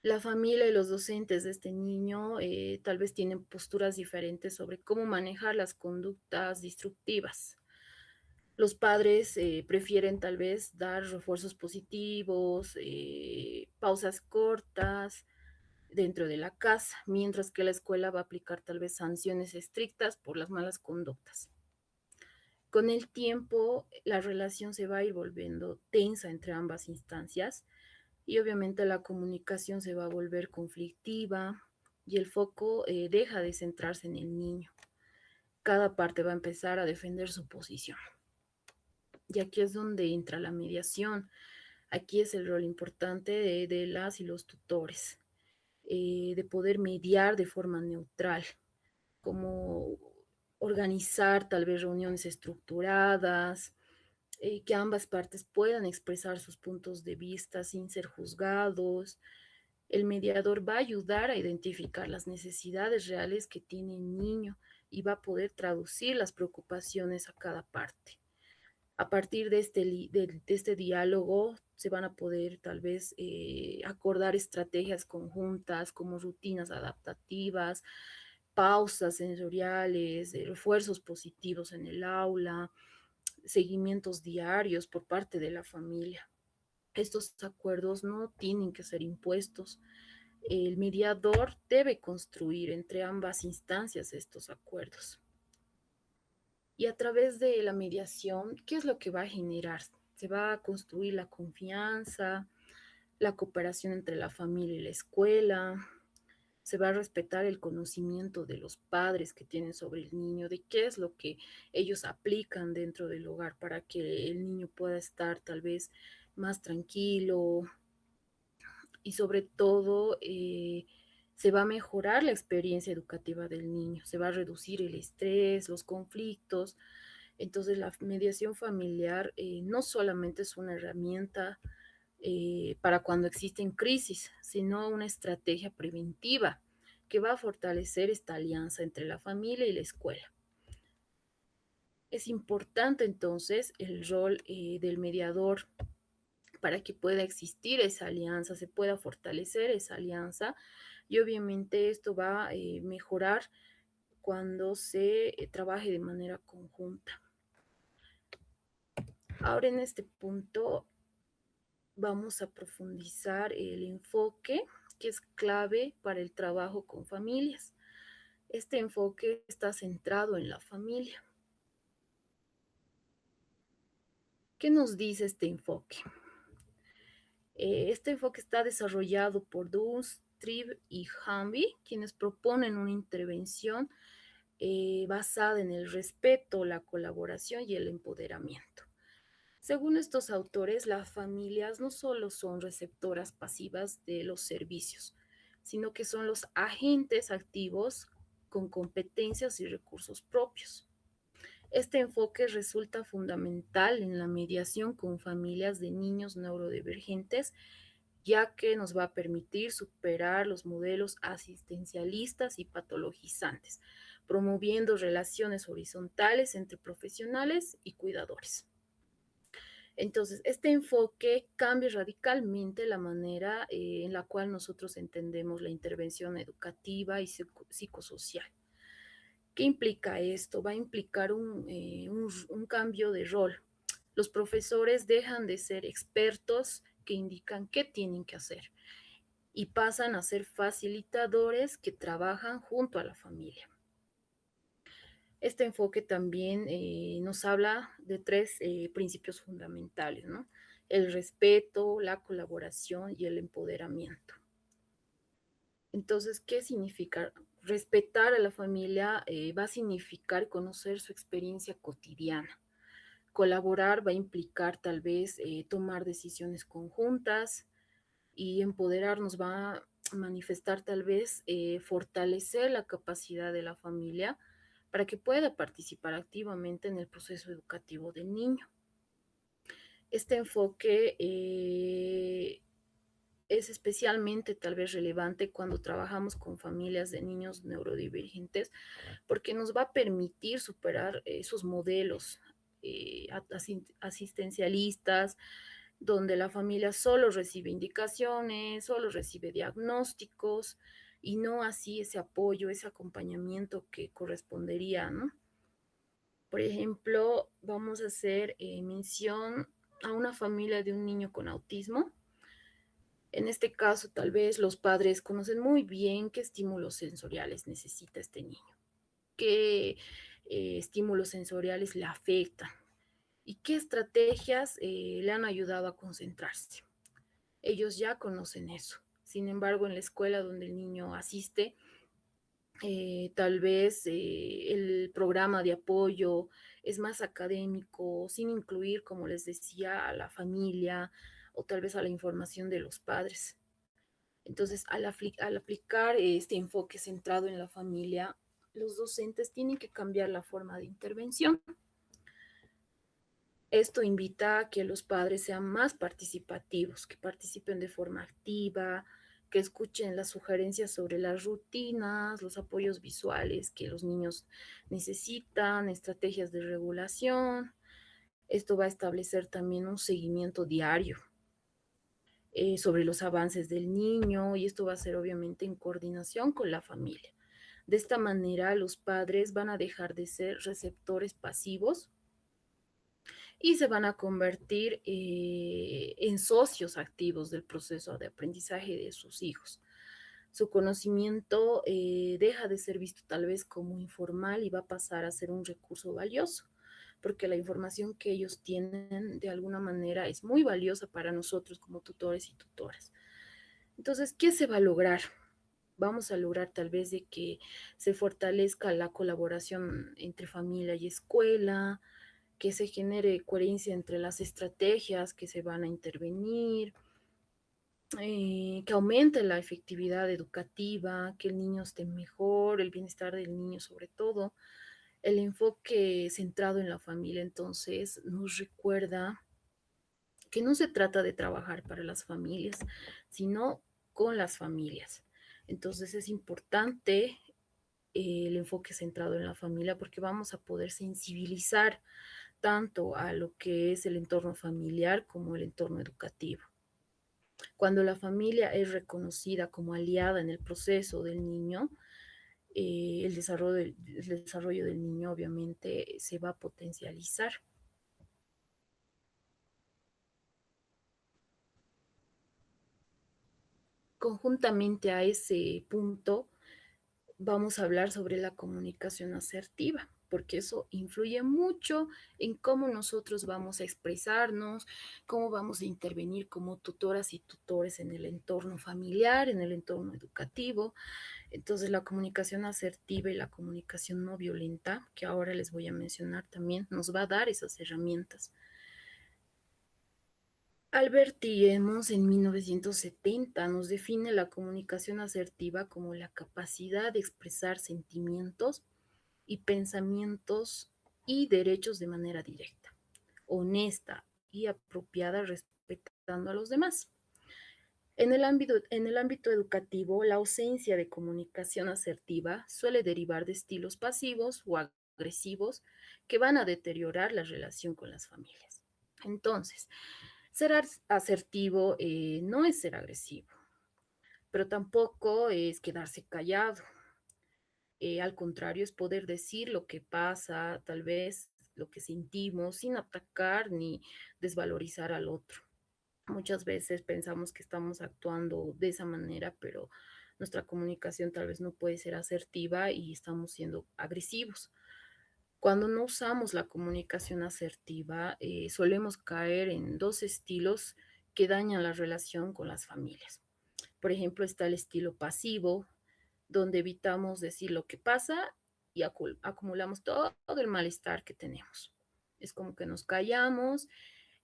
La familia y los docentes de este niño tal vez tienen posturas diferentes sobre cómo manejar las conductas destructivas. Los padres prefieren tal vez dar refuerzos positivos, pausas cortas dentro de la casa, mientras que la escuela va a aplicar tal vez sanciones estrictas por las malas conductas. Con el tiempo, la relación se va a ir volviendo tensa entre ambas instancias y obviamente la comunicación se va a volver conflictiva y el foco deja de centrarse en el niño. Cada parte va a empezar a defender su posición. Y aquí es donde entra la mediación. Aquí es el rol importante de las y los tutores, de poder mediar de forma neutral, como organizar tal vez reuniones estructuradas, que ambas partes puedan expresar sus puntos de vista sin ser juzgados. El mediador va a ayudar a identificar las necesidades reales que tiene el niño y va a poder traducir las preocupaciones a cada parte. A partir de este diálogo se van a poder tal vez acordar estrategias conjuntas como rutinas adaptativas, pausas sensoriales, refuerzos positivos en el aula, seguimientos diarios por parte de la familia. Estos acuerdos no tienen que ser impuestos. El mediador debe construir entre ambas instancias estos acuerdos. Y a través de la mediación, ¿qué es lo que va a generar? Se va a construir la confianza, la cooperación entre la familia y la escuela, se va a respetar el conocimiento de los padres que tienen sobre el niño, de qué es lo que ellos aplican dentro del hogar para que el niño pueda estar tal vez más tranquilo y sobre todo se va a mejorar la experiencia educativa del niño, se va a reducir el estrés, los conflictos. Entonces la mediación familiar no solamente es una herramienta para cuando existen crisis, sino una estrategia preventiva que va a fortalecer esta alianza entre la familia y la escuela. Es importante entonces el rol del mediador para que pueda existir esa alianza, se pueda fortalecer esa alianza y obviamente esto va a mejorar cuando se trabaje de manera conjunta. Ahora en este punto vamos a profundizar el enfoque que es clave para el trabajo con familias. Este enfoque está centrado en la familia. ¿Qué nos dice este enfoque? Este enfoque está desarrollado por Dunst, Tribb y Hamby, quienes proponen una intervención basada en el respeto, la colaboración y el empoderamiento. Según estos autores, las familias no solo son receptoras pasivas de los servicios, sino que son los agentes activos con competencias y recursos propios. Este enfoque resulta fundamental en la mediación con familias de niños neurodivergentes, ya que nos va a permitir superar los modelos asistencialistas y patologizantes, promoviendo relaciones horizontales entre profesionales y cuidadores. Entonces, este enfoque cambia radicalmente la manera en la cual nosotros entendemos la intervención educativa y psicosocial. ¿Qué implica esto? Va a implicar un cambio de rol. Los profesores dejan de ser expertos que indican qué tienen que hacer y pasan a ser facilitadores que trabajan junto a la familia. Este enfoque también nos habla de tres principios fundamentales, ¿no? El respeto, la colaboración y el empoderamiento. Entonces, ¿qué significa? Respetar a la familia va a significar conocer su experiencia cotidiana. Colaborar va a implicar tal vez tomar decisiones conjuntas, y empoderarnos va a manifestar tal vez fortalecer la capacidad de la familia para que pueda participar activamente en el proceso educativo del niño. Este enfoque es especialmente tal vez relevante cuando trabajamos con familias de niños neurodivergentes porque nos va a permitir superar esos modelos asistencialistas, donde la familia solo recibe indicaciones, solo recibe diagnósticos y no así ese apoyo, ese acompañamiento que correspondería, ¿no? Por ejemplo, vamos a hacer mención a una familia de un niño con autismo. En este caso, tal vez los padres conocen muy bien qué estímulos sensoriales necesita este niño, qué estímulos sensoriales le afectan y qué estrategias le han ayudado a concentrarse. Ellos ya conocen eso. Sin embargo, en la escuela donde el niño asiste, tal vez el programa de apoyo es más académico, sin incluir, como les decía, a la familia o tal vez a la información de los padres. Entonces, al aplicar este enfoque centrado en la familia, los docentes tienen que cambiar la forma de intervención. Esto invita a que los padres sean más participativos, que participen de forma activa, que escuchen las sugerencias sobre las rutinas, los apoyos visuales que los niños necesitan, estrategias de regulación. Esto va a establecer también un seguimiento diario sobre los avances del niño y esto va a ser obviamente en coordinación con la familia. De esta manera, los padres van a dejar de ser receptores pasivos y se van a convertir en socios activos del proceso de aprendizaje de sus hijos. Su conocimiento deja de ser visto tal vez como informal y va a pasar a ser un recurso valioso, porque la información que ellos tienen de alguna manera es muy valiosa para nosotros como tutores y tutoras. Entonces, ¿qué se va a lograr? Vamos a lograr tal vez de que se fortalezca la colaboración entre familia y escuela, que se genere coherencia entre las estrategias que se van a intervenir, que aumente la efectividad educativa, que el niño esté mejor, el bienestar del niño sobre todo. El enfoque centrado en la familia entonces nos recuerda que no se trata de trabajar para las familias, sino con las familias. Entonces es importante el enfoque centrado en la familia porque vamos a poder sensibilizar tanto a lo que es el entorno familiar como el entorno educativo. Cuando la familia es reconocida como aliada en el proceso del niño, el desarrollo del niño obviamente se va a potencializar. Conjuntamente a ese punto, vamos a hablar sobre la comunicación asertiva, porque eso influye mucho en cómo nosotros vamos a expresarnos, cómo vamos a intervenir como tutoras y tutores en el entorno familiar, en el entorno educativo. Entonces, la comunicación asertiva y la comunicación no violenta, que ahora les voy a mencionar también, nos va a dar esas herramientas. Albert Emmons en 1970 nos define la comunicación asertiva como la capacidad de expresar sentimientos y pensamientos y derechos de manera directa, honesta y apropiada respetando a los demás. En el ámbito educativo, la ausencia de comunicación asertiva suele derivar de estilos pasivos o agresivos que van a deteriorar la relación con las familias. Entonces, ser asertivo no es ser agresivo, pero tampoco es quedarse callado. Al contrario, es poder decir lo que pasa, tal vez lo que sentimos, sin atacar ni desvalorizar al otro. Muchas veces pensamos que estamos actuando de esa manera, pero nuestra comunicación tal vez no puede ser asertiva y estamos siendo agresivos. Cuando no usamos la comunicación asertiva, solemos caer en dos estilos que dañan la relación con las familias. Por ejemplo, está el estilo pasivo, donde evitamos decir lo que pasa y acumulamos todo el malestar que tenemos. Es como que nos callamos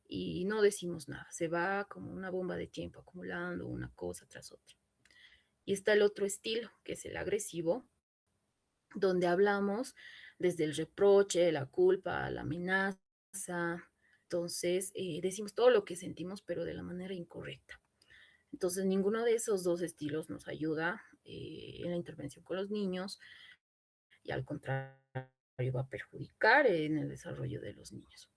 y no decimos nada. Se va como una bomba de tiempo acumulando una cosa tras otra. Y está el otro estilo, que es el agresivo, donde hablamos desde el reproche, la culpa, la amenaza. Entonces, decimos todo lo que sentimos, pero de la manera incorrecta. Entonces, ninguno de esos dos estilos nos ayuda en la intervención con los niños y al contrario va a perjudicar en el desarrollo de los niños.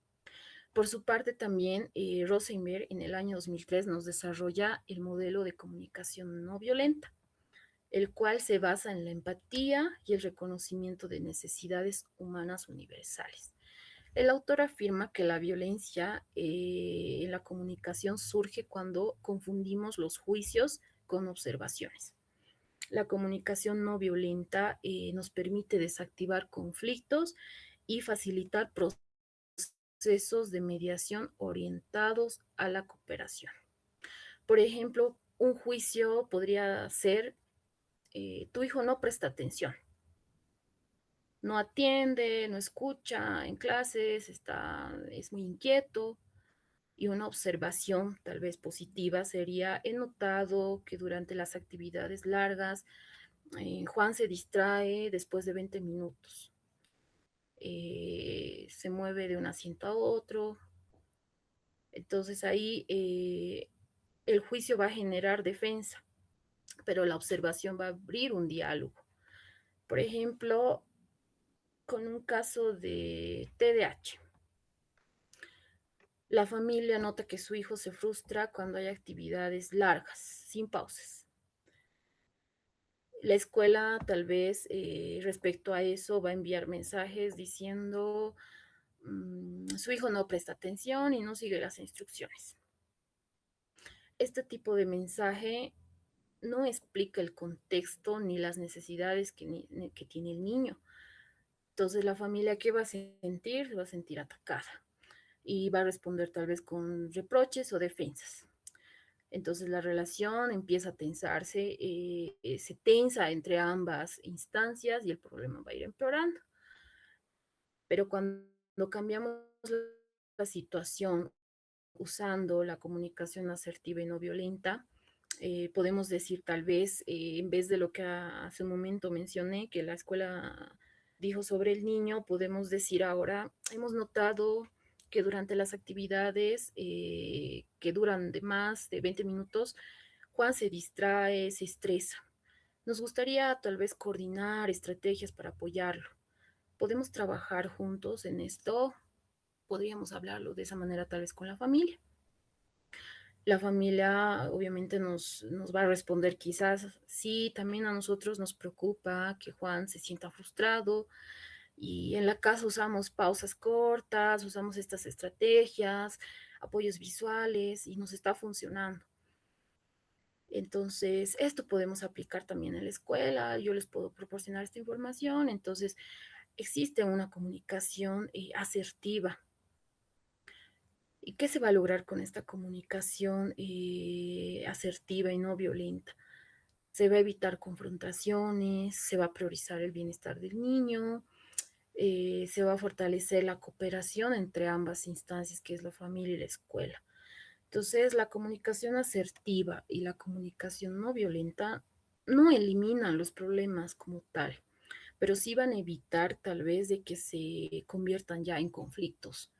Por su parte, también Rosenberg en el año 2003 nos desarrolla el modelo de comunicación no violenta, el cual se basa en la empatía y el reconocimiento de necesidades humanas universales. El autor afirma que la violencia en la comunicación surge cuando confundimos los juicios con observaciones. La comunicación no violenta nos permite desactivar conflictos y facilitar procesos de mediación orientados a la cooperación. Por ejemplo, un juicio podría ser, tu hijo no presta atención, no atiende, no escucha en clases, es muy inquieto. Y una observación tal vez positiva sería, he notado que durante las actividades largas, Juan se distrae después de 20 minutos. Se mueve de un asiento a otro. Entonces ahí el juicio va a generar defensa, pero la observación va a abrir un diálogo. Por ejemplo, con un caso de TDAH. La familia nota que su hijo se frustra cuando hay actividades largas, sin pausas. La escuela tal vez respecto a eso va a enviar mensajes diciendo su hijo no presta atención y no sigue las instrucciones. Este tipo de mensaje no explica el contexto ni las necesidades que tiene el niño. Entonces la familia, ¿qué va a sentir? Se va a sentir atacada y va a responder tal vez con reproches o defensas. Entonces la relación empieza a tensarse, se tensa entre ambas instancias y el problema va a ir empeorando. Pero cuando cambiamos la situación usando la comunicación asertiva y no violenta, podemos decir tal vez, en vez de lo que hace un momento mencioné, que la escuela dijo sobre el niño, podemos decir ahora, hemos notado que durante las actividades que duran de más de 20 minutos, Juan se distrae, se estresa. Nos gustaría tal vez coordinar estrategias para apoyarlo. Podemos trabajar juntos en esto, podríamos hablarlo de esa manera tal vez con la familia. La familia obviamente nos va a responder quizás, sí, también a nosotros nos preocupa que Juan se sienta frustrado y en la casa usamos pausas cortas, usamos estas estrategias, apoyos visuales y nos está funcionando. Entonces, esto podemos aplicar también en la escuela, yo les puedo proporcionar esta información, entonces existe una comunicación asertiva. ¿Y qué se va a lograr con esta comunicación asertiva y no violenta? Se va a evitar confrontaciones, se va a priorizar el bienestar del niño, se va a fortalecer la cooperación entre ambas instancias, que es la familia y la escuela. Entonces, la comunicación asertiva y la comunicación no violenta no eliminan los problemas como tal, pero sí van a evitar tal vez de que se conviertan ya en conflictos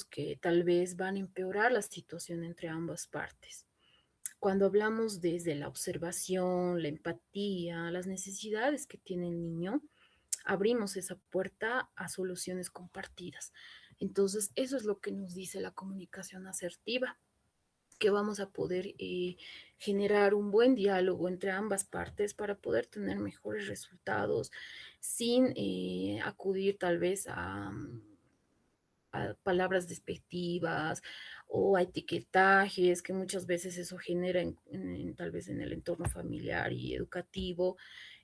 que tal vez van a empeorar la situación entre ambas partes. Cuando hablamos desde la observación, la empatía, las necesidades que tiene el niño, abrimos esa puerta a soluciones compartidas. Entonces, eso es lo que nos dice la comunicación asertiva, que vamos a poder generar un buen diálogo entre ambas partes para poder tener mejores resultados sin acudir tal vez a palabras despectivas o a etiquetajes, que muchas veces eso genera tal vez en el entorno familiar y educativo,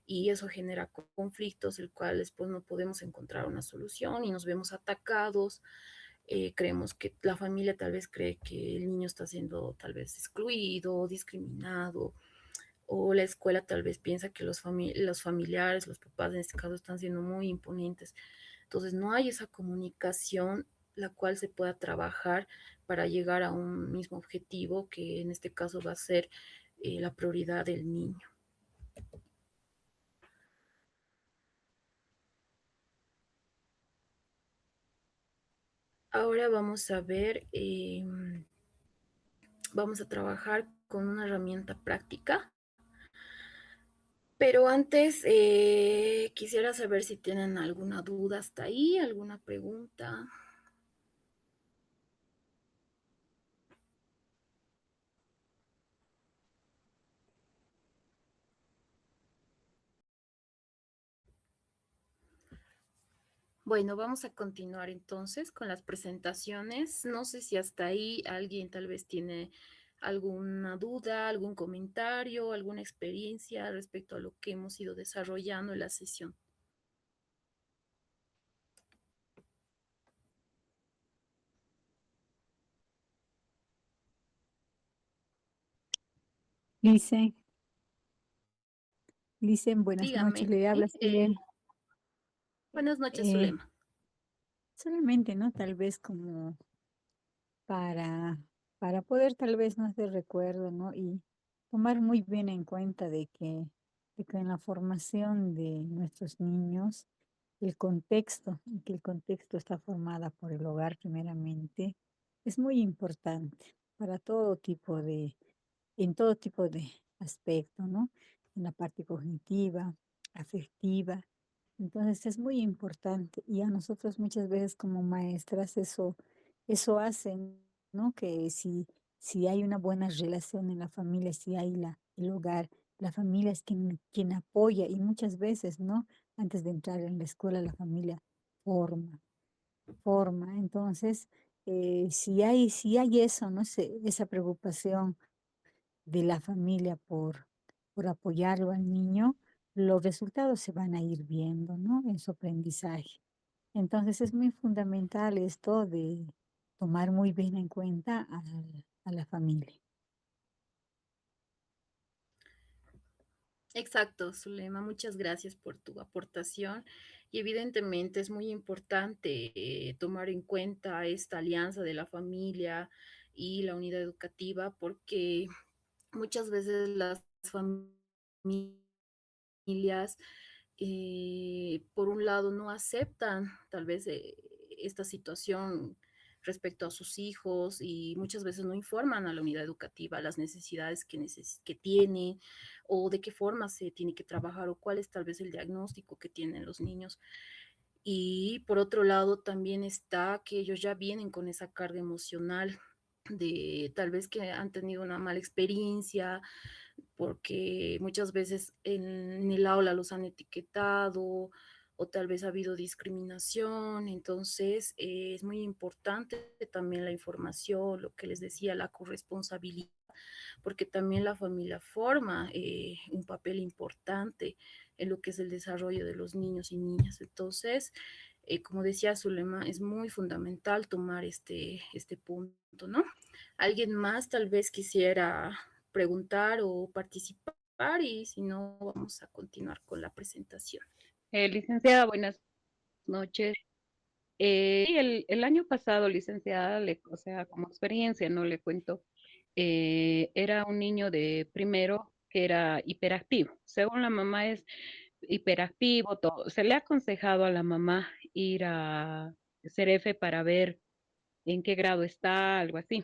y eso genera conflictos, el cual después no podemos encontrar una solución y nos vemos atacados. Creemos que la familia tal vez cree que el niño está siendo tal vez excluido, discriminado, o la escuela tal vez piensa que los familiares, los papás en este caso están siendo muy imponentes. Entonces no hay esa comunicación la cual se pueda trabajar para llegar a un mismo objetivo, que en este caso va a ser la prioridad del niño. Ahora vamos a ver, vamos a trabajar con una herramienta práctica, pero antes quisiera saber si tienen alguna duda hasta ahí, alguna pregunta. Bueno, vamos a continuar entonces con las presentaciones. No sé si hasta ahí alguien tal vez tiene alguna duda, algún comentario, alguna experiencia respecto a lo que hemos ido desarrollando en la sesión. Licen, buenas Dígame, noches, le ¿sí? habla Zulema. Buenas noches, Eh, Zulema. Solamente, ¿no? Tal vez como para, para poder tal vez no hacer recuerdo, ¿no? Y tomar muy bien en cuenta de que en la formación de nuestros niños, el contexto, y que el contexto está formada por el hogar primeramente, es muy importante para todo tipo en todo tipo de aspecto, ¿no? En la parte cognitiva, afectiva. Entonces es muy importante y a nosotros muchas veces como maestras eso hace, ¿no? Que si hay una buena relación en la familia, si hay el hogar, la familia es quien apoya y muchas veces, ¿no? Antes de entrar en la escuela, la familia forma, forma. Entonces, si hay eso, ¿no? Esa preocupación de la familia por apoyarlo al niño, los resultados se van a ir viendo, ¿no? En su aprendizaje. Entonces es muy fundamental esto de tomar muy bien en cuenta a la familia. Exacto, Zulema, muchas gracias por tu aportación. Y evidentemente es muy importante tomar en cuenta esta alianza de la familia y la unidad educativa, porque muchas veces las familias, por un lado, no aceptan tal vez esta situación respecto a sus hijos, y muchas veces no informan a la unidad educativa las necesidades que tiene, o de qué forma se tiene que trabajar, o cuál es tal vez el diagnóstico que tienen los niños. Y por otro lado también está que ellos ya vienen con esa carga emocional de tal vez que han tenido una mala experiencia, porque muchas veces en el aula los han etiquetado, o tal vez ha habido discriminación. Entonces es muy importante también la información, lo que les decía, la corresponsabilidad, porque también la familia forma un papel importante en lo que es el desarrollo de los niños y niñas. Entonces, como decía Zulema, es muy fundamental tomar este punto, ¿no? ¿Alguien más tal vez quisiera preguntar o participar? Y si no, vamos a continuar con la presentación. Licenciada, buenas noches. Sí, el año pasado, licenciada, o sea, como experiencia, no le cuento, era un niño de primero que era hiperactivo. Según la mamá, es hiperactivo, todo. Se le ha aconsejado a la mamá ir a CEREFE para ver en qué grado está, algo así.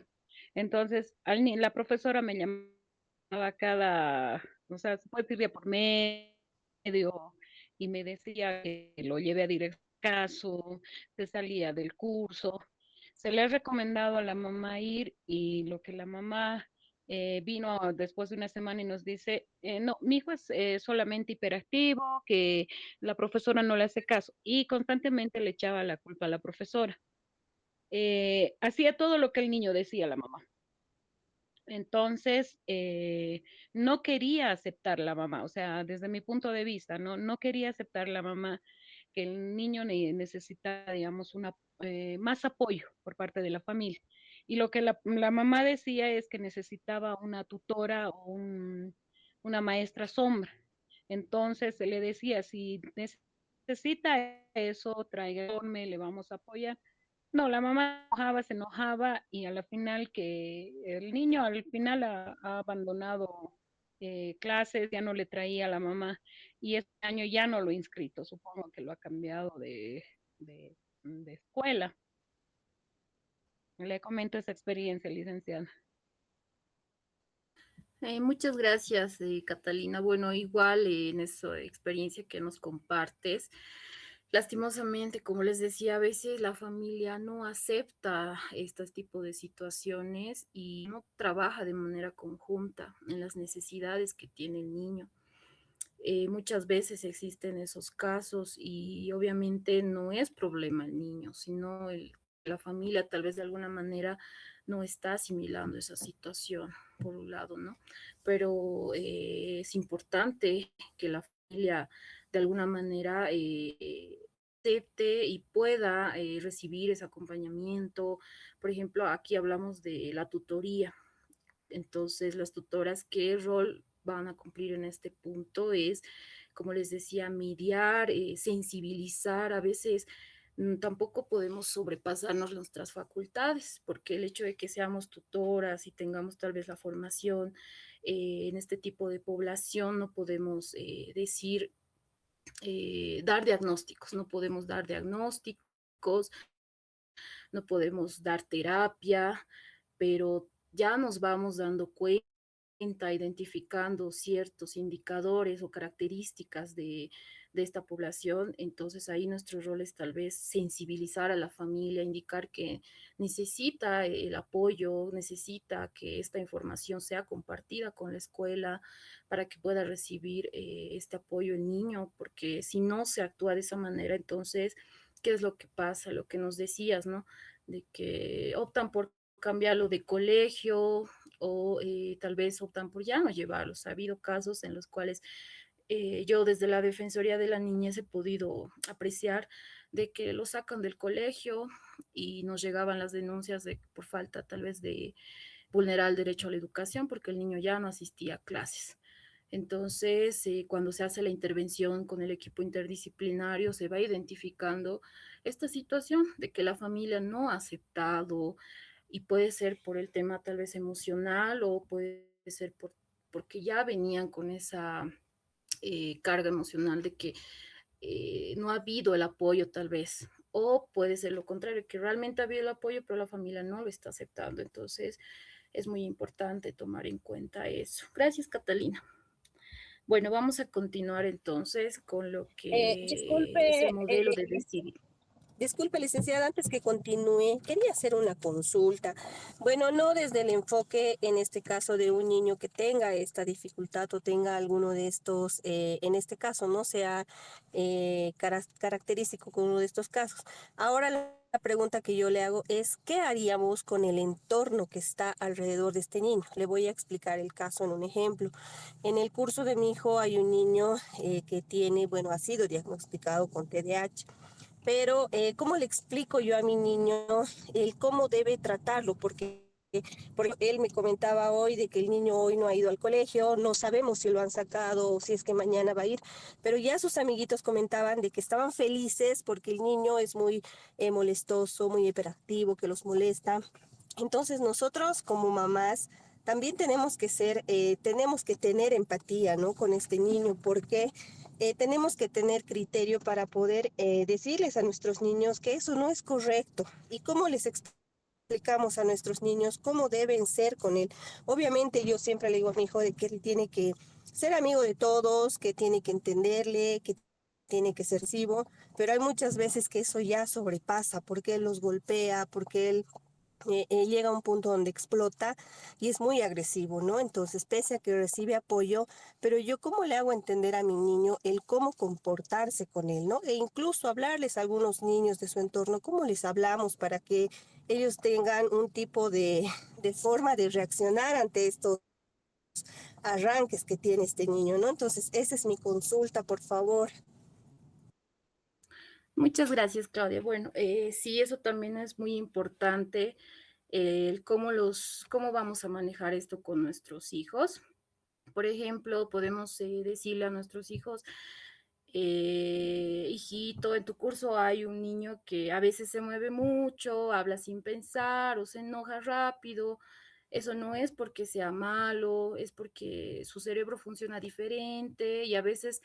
Entonces, la profesora me llamaba cada, o sea, se puede decir día por medio, y me decía que lo lleve a directo caso, se salía del curso. Se le ha recomendado a la mamá ir y lo que la mamá vino después de una semana y nos dice, no, mi hijo es solamente hiperactivo, que la profesora no le hace caso y constantemente le echaba la culpa a la profesora. Hacía todo lo que el niño decía la mamá. Entonces, no quería aceptar la mamá, o sea, desde mi punto de vista, no quería aceptar la mamá que el niño necesita, digamos, más apoyo por parte de la familia. Y lo que la mamá decía es que necesitaba una tutora o una maestra sombra. Entonces, se le decía, si necesita eso, tráigame, le vamos a apoyar. No, la mamá se enojaba y a la final que el niño al final ha abandonado clases, ya no le traía a la mamá y este año ya no lo he inscrito, supongo que lo ha cambiado de escuela. Le comento esa experiencia, licenciada. Muchas gracias, Catalina. Bueno, igual en esa experiencia que nos compartes, lastimosamente, como les decía, a veces la familia no acepta este tipo de situaciones y no trabaja de manera conjunta en las necesidades que tiene el niño. Muchas veces existen esos casos y obviamente no es problema el niño, sino la familia tal vez de alguna manera no está asimilando esa situación, por un lado, ¿no? Pero es importante que la familia de alguna manera acepte y pueda recibir ese acompañamiento. Por ejemplo, aquí hablamos de la tutoría. Entonces, las tutoras, ¿qué rol van a cumplir en este punto? Es, como les decía, mediar, sensibilizar. A veces tampoco podemos sobrepasarnos nuestras facultades, porque el hecho de que seamos tutoras y tengamos tal vez la formación en este tipo de población, no podemos decir, dar diagnósticos, no podemos dar diagnósticos, no podemos dar terapia, pero ya nos vamos dando cuenta, identificando ciertos indicadores o características de esta población, entonces ahí nuestro rol es tal vez sensibilizar a la familia, indicar que necesita el apoyo, necesita que esta información sea compartida con la escuela para que pueda recibir este apoyo el niño, porque si no se actúa de esa manera, entonces, ¿qué es lo que pasa? Lo que nos decías, ¿no? De que optan por cambiarlo de colegio o tal vez optan por ya no llevarlos. Ha habido casos en los cuales yo desde la Defensoría de la Niñez he podido apreciar de que lo sacan del colegio y nos llegaban las denuncias de por falta tal vez de vulnerar el derecho a la educación porque el niño ya no asistía a clases. Entonces, cuando se hace la intervención con el equipo interdisciplinario, se va identificando esta situación de que la familia no ha aceptado y puede ser por el tema tal vez emocional o puede ser porque ya venían con esa carga emocional de que no ha habido el apoyo tal vez. O puede ser lo contrario, que realmente ha habido el apoyo, pero la familia no lo está aceptando. Entonces, es muy importante tomar en cuenta eso. Gracias, Catalina. Bueno, vamos a continuar entonces con lo que es el Disculpe, modelo de decidir. disculpe, licenciada, antes que continúe, quería hacer una consulta. Bueno, no desde el enfoque, en este caso, de un niño que tenga esta dificultad o tenga alguno de estos, en este caso, no sea característico con uno de estos casos. Ahora la pregunta que yo le hago es, ¿qué haríamos con el entorno que está alrededor de este niño? Le voy a explicar el caso en un ejemplo. En el curso de mi hijo hay un niño que tiene, bueno, ha sido diagnosticado con TDAH. Pero, ¿cómo le explico yo a mi niño el cómo debe tratarlo? Porque él me comentaba hoy de que el niño hoy no ha ido al colegio, no sabemos si lo han sacado o si es que mañana va a ir, pero ya sus amiguitos comentaban de que estaban felices porque el niño es muy molestoso, muy hiperactivo, que los molesta. Entonces nosotros como mamás también tenemos que tener empatía, ¿no? Con este niño, porque tenemos que tener criterio para poder decirles a nuestros niños que eso no es correcto y cómo les explicamos a nuestros niños cómo deben ser con él. Obviamente yo siempre le digo a mi hijo de que él tiene que ser amigo de todos, que tiene que entenderle, que tiene que ser recibo, pero hay muchas veces que eso ya sobrepasa porque él los golpea, porque él llega a un punto donde explota y es muy agresivo, ¿no? Entonces, pese a que recibe apoyo, pero yo cómo le hago entender a mi niño el cómo comportarse con él, ¿no? E incluso hablarles a algunos niños de su entorno, cómo les hablamos para que ellos tengan un tipo de forma de reaccionar ante estos arranques que tiene este niño, ¿no? Entonces, esa es mi consulta, por favor. Muchas gracias, Claudia. Bueno, sí, eso también es muy importante, el cómo vamos a manejar esto con nuestros hijos. Por ejemplo, podemos decirle a nuestros hijos, hijito, en tu curso hay un niño que a veces se mueve mucho, habla sin pensar o se enoja rápido. Eso no es porque sea malo, es porque su cerebro funciona diferente y a veces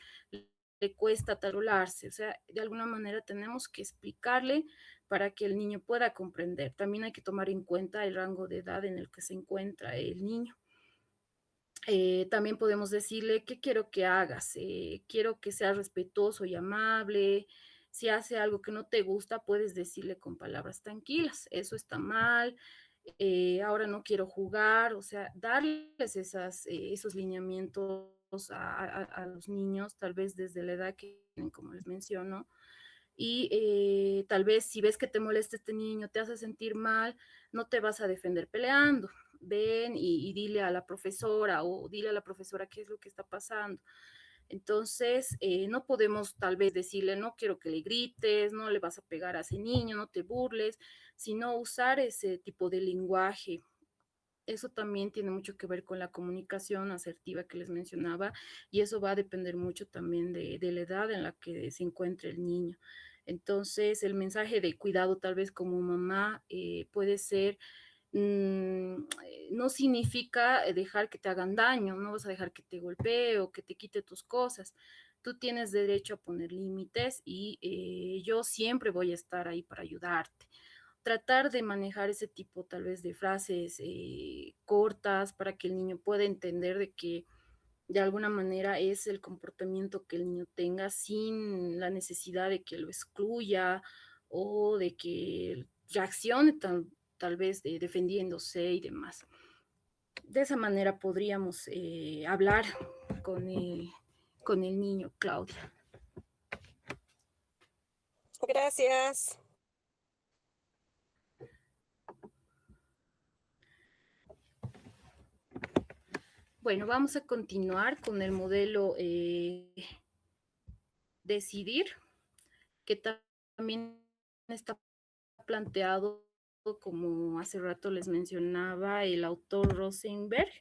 le cuesta tarolarse. O sea, de alguna manera tenemos que explicarle para que el niño pueda comprender. También hay que tomar en cuenta el rango de edad en el que se encuentra el niño. También podemos decirle, ¿qué quiero que hagas? Quiero que seas respetuoso y amable. Si hace algo que no te gusta, puedes decirle con palabras tranquilas, eso está mal, ahora no quiero jugar, o sea, darles esos lineamientos a los niños, tal vez desde la edad que tienen, como les menciono, y tal vez si ves que te molesta este niño, te hace sentir mal, no te vas a defender peleando. Ven y dile a la profesora o dile a la profesora qué es lo que está pasando. Entonces, no podemos tal vez decirle, no quiero que le grites, no le vas a pegar a ese niño, no te burles, sino usar ese tipo de lenguaje. Eso también tiene mucho que ver con la comunicación asertiva que les mencionaba y eso va a depender mucho también de la edad en la que se encuentre el niño. Entonces, el mensaje de cuidado tal vez como mamá puede ser, no significa dejar que te hagan daño, no vas a dejar que te golpee o que te quite tus cosas. Tú tienes derecho a poner límites y yo siempre voy a estar ahí para ayudarte. Tratar de manejar ese tipo tal vez de frases cortas para que el niño pueda entender de que de alguna manera es el comportamiento que el niño tenga sin la necesidad de que lo excluya o de que reaccione tal vez defendiéndose y demás. De esa manera podríamos hablar con el niño, Claudia. Gracias. Bueno, vamos a continuar con el modelo decidir, que también está planteado, como hace rato les mencionaba, el autor Rosenberg.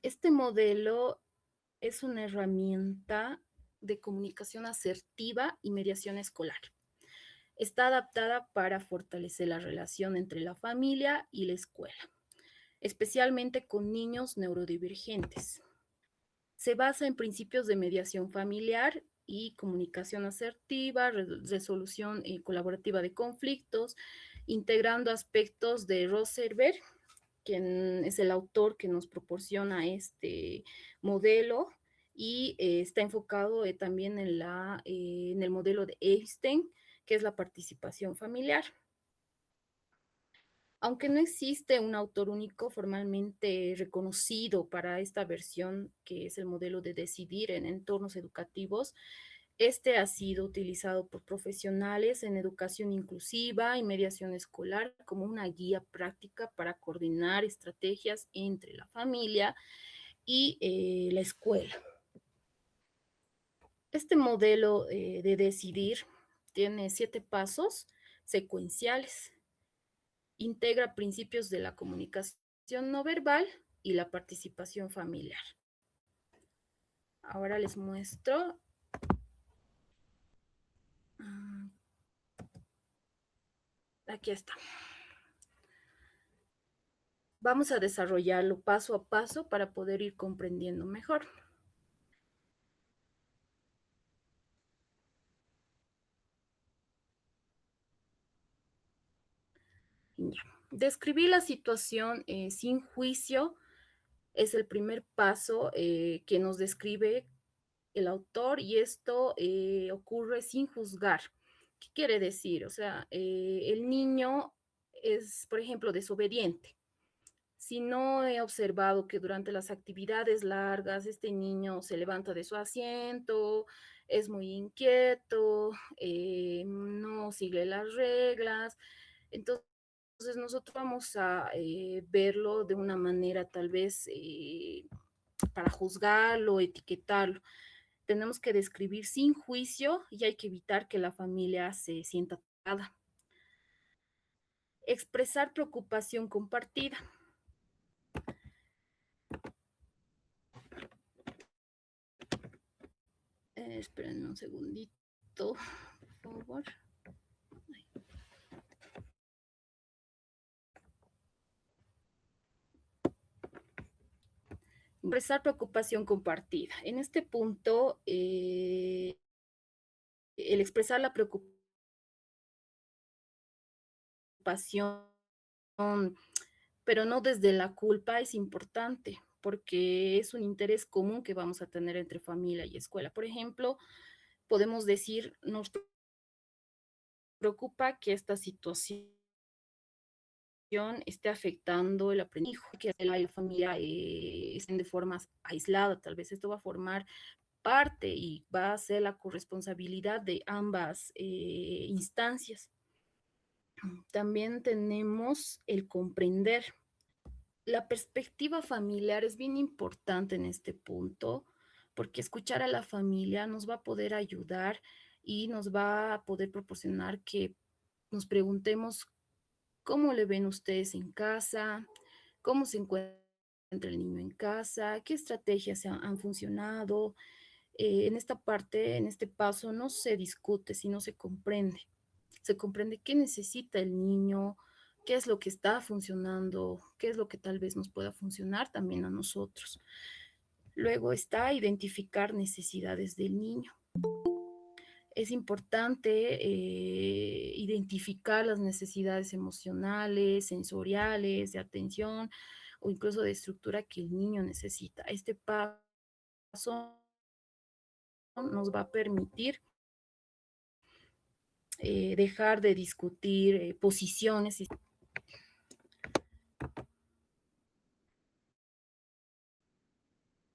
Este modelo es una herramienta de comunicación asertiva y mediación escolar. Está adaptada para fortalecer la relación entre la familia y la escuela, especialmente con niños neurodivergentes. Se basa en principios de mediación familiar y comunicación asertiva, resolución colaborativa de conflictos, integrando aspectos de Rosenberg, quien es el autor que nos proporciona este modelo, y está enfocado también en el modelo de Einstein, que es la participación familiar. Aunque no existe un autor único formalmente reconocido para esta versión, que es el modelo de decidir en entornos educativos, este ha sido utilizado por profesionales en educación inclusiva y mediación escolar como una guía práctica para coordinar estrategias entre la familia y la escuela. Este modelo de decidir tiene 7 pasos secuenciales. Integra principios de la comunicación no verbal y la participación familiar. Ahora les muestro. Aquí está. Vamos a desarrollarlo paso a paso para poder ir comprendiendo mejor. Ya. Describir la situación sin juicio es el primer paso que nos describe el autor y esto ocurre sin juzgar. ¿Qué quiere decir? O sea, el niño es, por ejemplo, desobediente. Si no he observado que durante las actividades largas este niño se levanta de su asiento, es muy inquieto, no sigue las reglas, entonces nosotros vamos a verlo de una manera tal vez para juzgarlo, etiquetarlo. Tenemos que describir sin juicio y hay que evitar que la familia se sienta atacada. Expresar preocupación compartida. Esperen un segundito, por favor. Expresar preocupación compartida. En este punto, el expresar la preocupación, pero no desde la culpa, es importante porque es un interés común que vamos a tener entre familia y escuela. Por ejemplo, podemos decir, nos preocupa que esta situación esté afectando el aprendizaje, que la familia estén de forma aislada. Tal vez esto va a formar parte y va a ser la corresponsabilidad de ambas instancias. También tenemos el comprender. La perspectiva familiar es bien importante en este punto, porque escuchar a la familia nos va a poder ayudar y nos va a poder proporcionar que nos preguntemos cómo le ven ustedes en casa, cómo se encuentra el niño en casa, qué estrategias han funcionado. En esta parte, en este paso, no se discute, sino se comprende. Se comprende qué necesita el niño, qué es lo que está funcionando, qué es lo que tal vez nos pueda funcionar también a nosotros. Luego está identificar necesidades del niño. Es importante identificar las necesidades emocionales, sensoriales, de atención o incluso de estructura que el niño necesita. Este paso nos va a permitir dejar de discutir posiciones.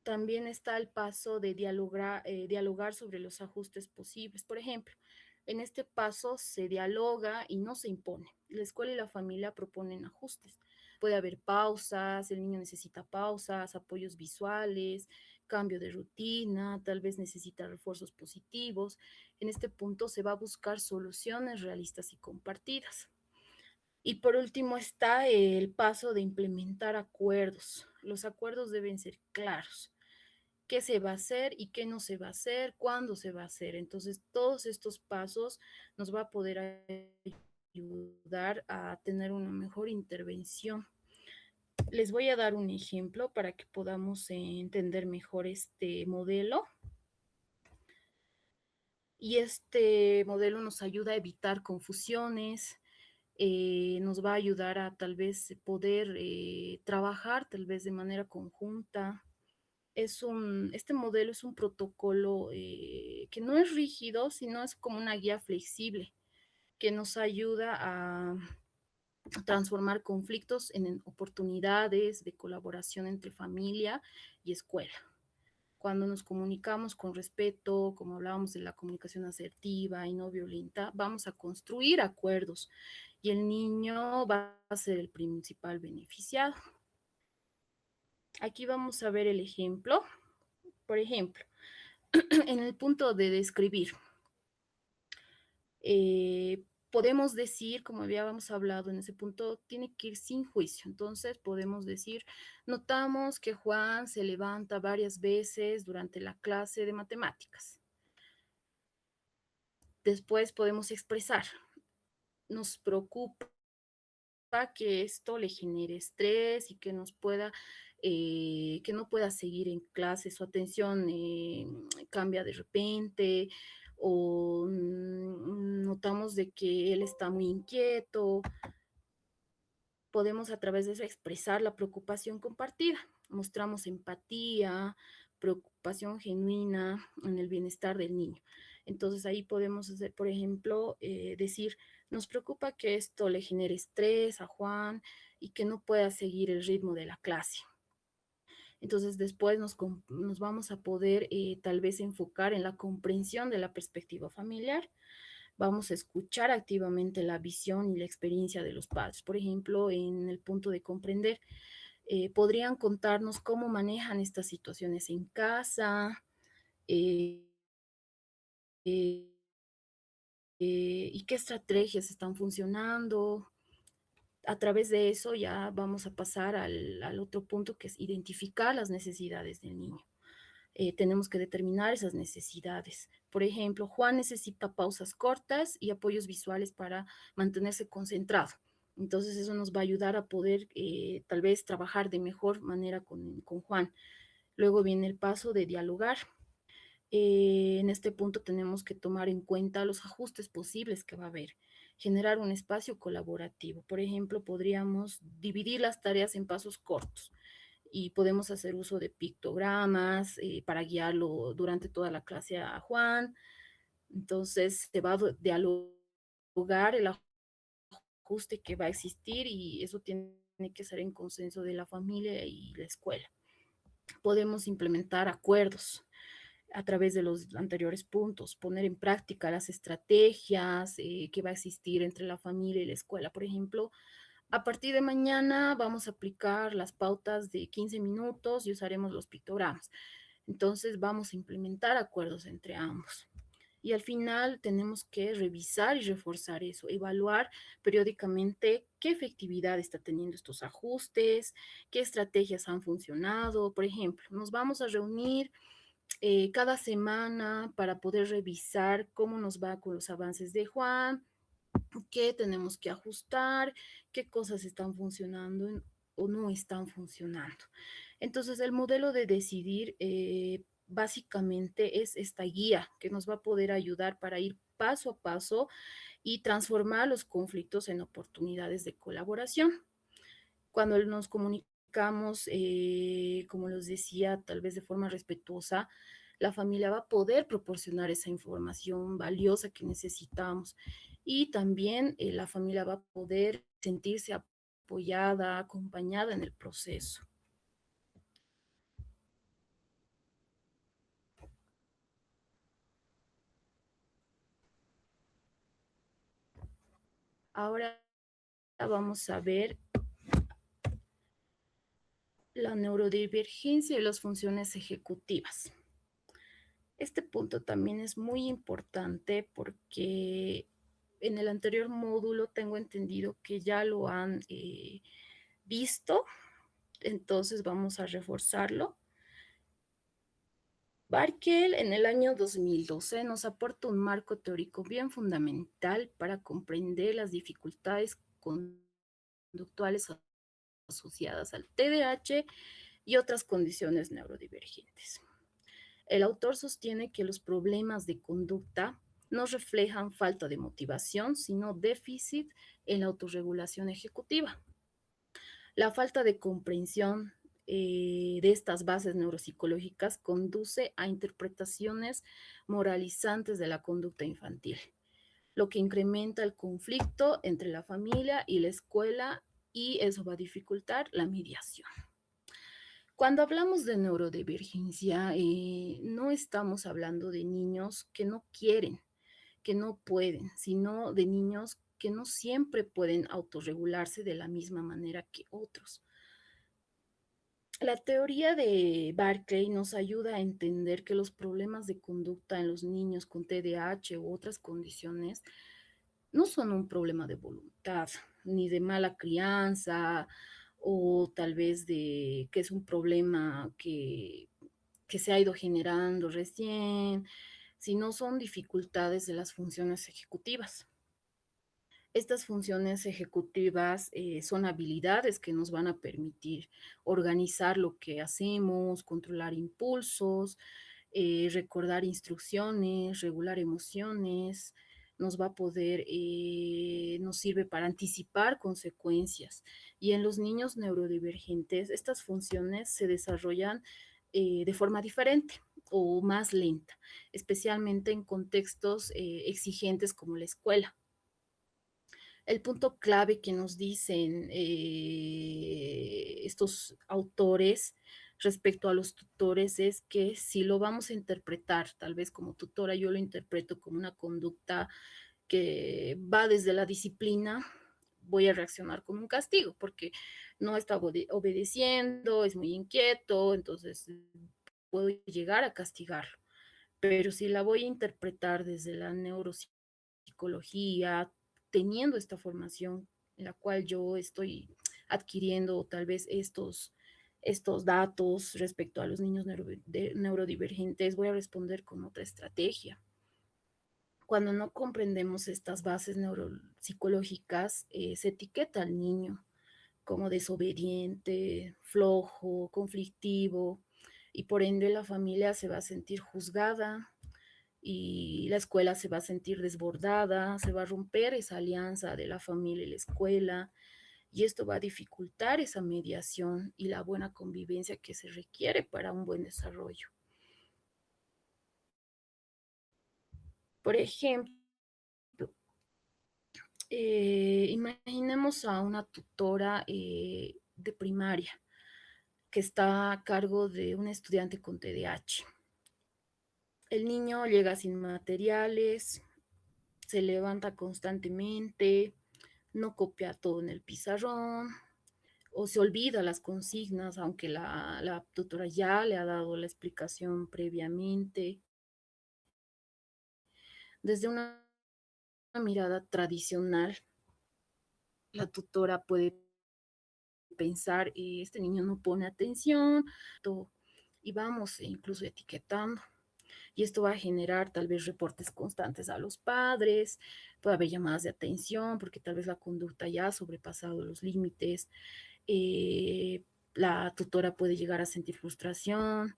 También está el paso de dialogar sobre los ajustes posibles. Por ejemplo, en este paso se dialoga y no se impone. La escuela y la familia proponen ajustes. Puede haber pausas, el niño necesita pausas, apoyos visuales, cambio de rutina, tal vez necesita refuerzos positivos. En este punto se va a buscar soluciones realistas y compartidas. Y por último está el paso de implementar acuerdos. Los acuerdos deben ser claros. ¿Qué se va a hacer y qué no se va a hacer? ¿Cuándo se va a hacer? Entonces, todos estos pasos nos va a poder ayudar a tener una mejor intervención. Les voy a dar un ejemplo para que podamos entender mejor este modelo. Y este modelo nos ayuda a evitar confusiones, nos va a ayudar a tal vez poder trabajar tal vez de manera conjunta. Este modelo es un protocolo que no es rígido, sino es como una guía flexible que nos ayuda a transformar conflictos en oportunidades de colaboración entre familia y escuela. Cuando nos comunicamos con respeto, como hablábamos de la comunicación asertiva y no violenta, vamos a construir acuerdos y el niño va a ser el principal beneficiado. Aquí vamos a ver el ejemplo. Por ejemplo, en el punto de describir, podemos decir, como habíamos hablado en ese punto, tiene que ir sin juicio. Entonces podemos decir, notamos que Juan se levanta varias veces durante la clase de matemáticas. Después podemos expresar, nos preocupa que esto le genere estrés y que que no pueda seguir en clase, su atención cambia de repente o notamos de que él está muy inquieto. Podemos a través de eso expresar la preocupación compartida. Mostramos empatía, preocupación genuina en el bienestar del niño. Entonces ahí podemos hacer, por ejemplo, decir, nos preocupa que esto le genere estrés a Juan y que no pueda seguir el ritmo de la clase. Entonces después nos vamos a poder tal vez enfocar en la comprensión de la perspectiva familiar. Vamos a escuchar activamente la visión y la experiencia de los padres. Por ejemplo, en el punto de comprender, podrían contarnos cómo manejan estas situaciones en casa eh, eh, y qué estrategias están funcionando. A través de eso ya vamos a pasar al otro punto, que es identificar las necesidades del niño. Tenemos que determinar esas necesidades. Por ejemplo, Juan necesita pausas cortas y apoyos visuales para mantenerse concentrado. Entonces eso nos va a ayudar a poder tal vez trabajar de mejor manera con Juan. Luego viene el paso de dialogar. En este punto tenemos que tomar en cuenta los ajustes posibles que va a haber. Generar un espacio colaborativo. Por ejemplo, podríamos dividir las tareas en pasos cortos y podemos hacer uso de pictogramas para guiarlo durante toda la clase a Juan. Entonces se va a dialogar el ajuste que va a existir y eso tiene que ser en consenso de la familia y la escuela. Podemos implementar acuerdos a través de los anteriores puntos, poner en práctica las estrategias que va a existir entre la familia y la escuela. Por ejemplo, a partir de mañana vamos a aplicar las pautas de 15 minutos y usaremos los pictogramas. Entonces vamos a implementar acuerdos entre ambos. Y al final tenemos que revisar y reforzar eso, evaluar periódicamente qué efectividad está teniendo estos ajustes, qué estrategias han funcionado. Por ejemplo, nos vamos a reunir cada semana para poder revisar cómo nos va con los avances de Juan, qué tenemos que ajustar, qué cosas están funcionando o no están funcionando. Entonces, el modelo de decidir básicamente es esta guía que nos va a poder ayudar para ir paso a paso y transformar los conflictos en oportunidades de colaboración. Cuando nos comunicamos, como les decía, tal vez de forma respetuosa, la familia va a poder proporcionar esa información valiosa que necesitamos y también la familia va a poder sentirse apoyada, acompañada en el proceso. Ahora vamos a ver la neurodivergencia y las funciones ejecutivas. Este punto también es muy importante porque en el anterior módulo tengo entendido que ya lo han visto, entonces vamos a reforzarlo. Barkel en el año 2012 nos aporta un marco teórico bien fundamental para comprender las dificultades conductuales asociadas al TDAH y otras condiciones neurodivergentes. El autor sostiene que los problemas de conducta no reflejan falta de motivación, sino déficit en la autorregulación ejecutiva. La falta de comprensión de estas bases neuropsicológicas conduce a interpretaciones moralizantes de la conducta infantil, lo que incrementa el conflicto entre la familia y la escuela y eso va a dificultar la mediación. Cuando hablamos de neurodivergencia, no estamos hablando de niños que no quieren, que no pueden, sino de niños que no siempre pueden autorregularse de la misma manera que otros. La teoría de Barclay nos ayuda a entender que los problemas de conducta en los niños con TDAH u otras condiciones no son un problema de voluntad, ni de mala crianza, o tal vez de que es un problema que se ha ido generando recién, sino son dificultades de las funciones ejecutivas. Estas funciones ejecutivas son habilidades que nos van a permitir organizar lo que hacemos, controlar impulsos, recordar instrucciones, regular emociones, nos va a poder, nos sirve para anticipar consecuencias. Y en los niños neurodivergentes, estas funciones se desarrollan de forma diferente o más lenta, especialmente en contextos exigentes como la escuela. El punto clave que nos dicen estos autores respecto a los tutores es que si lo vamos a interpretar, tal vez como tutora yo lo interpreto como una conducta que va desde la disciplina, voy a reaccionar con un castigo porque no está obedeciendo, es muy inquieto, entonces puedo llegar a castigarlo. Pero si la voy a interpretar desde la neuropsicología, teniendo esta formación en la cual yo estoy adquiriendo tal vez estos datos respecto a los niños neurodivergentes, voy a responder con otra estrategia. Cuando no comprendemos estas bases neuropsicológicas, se etiqueta al niño como desobediente, flojo, conflictivo, y por ende la familia se va a sentir juzgada y la escuela se va a sentir desbordada, se va a romper esa alianza de la familia y la escuela, y esto va a dificultar esa mediación y la buena convivencia que se requiere para un buen desarrollo. Por ejemplo, imaginemos a una tutora de primaria que está a cargo de un estudiante con TDAH. El niño llega sin materiales, se levanta constantemente, no copia todo en el pizarrón o se olvida las consignas, aunque la tutora ya le ha dado la explicación previamente. Desde una mirada tradicional, la tutora puede pensar, este niño no pone atención, y vamos incluso etiquetando. Y esto va a generar tal vez reportes constantes a los padres, puede haber llamadas de atención porque tal vez la conducta ya ha sobrepasado los límites, la tutora puede llegar a sentir frustración,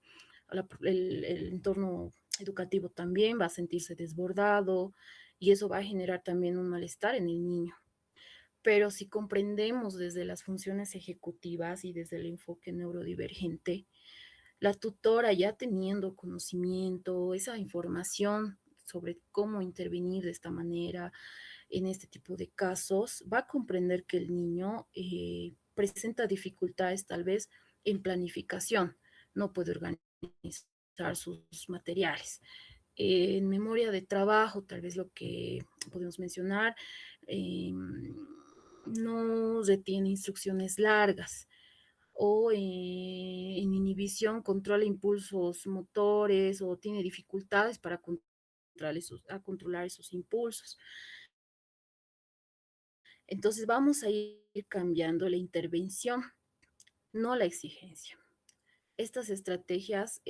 el entorno educativo también va a sentirse desbordado y eso va a generar también un malestar en el niño. Pero si comprendemos desde las funciones ejecutivas y desde el enfoque neurodivergente, la tutora ya teniendo conocimiento, esa información sobre cómo intervenir de esta manera en este tipo de casos, va a comprender que el niño presenta dificultades tal vez en planificación, no puede organizar sus materiales. En memoria de trabajo, tal vez lo que podemos mencionar, no retiene instrucciones largas o en inhibición controla impulsos motores o tiene dificultades para controlar esos impulsos. Entonces vamos a ir cambiando la intervención, no la exigencia. Estas estrategias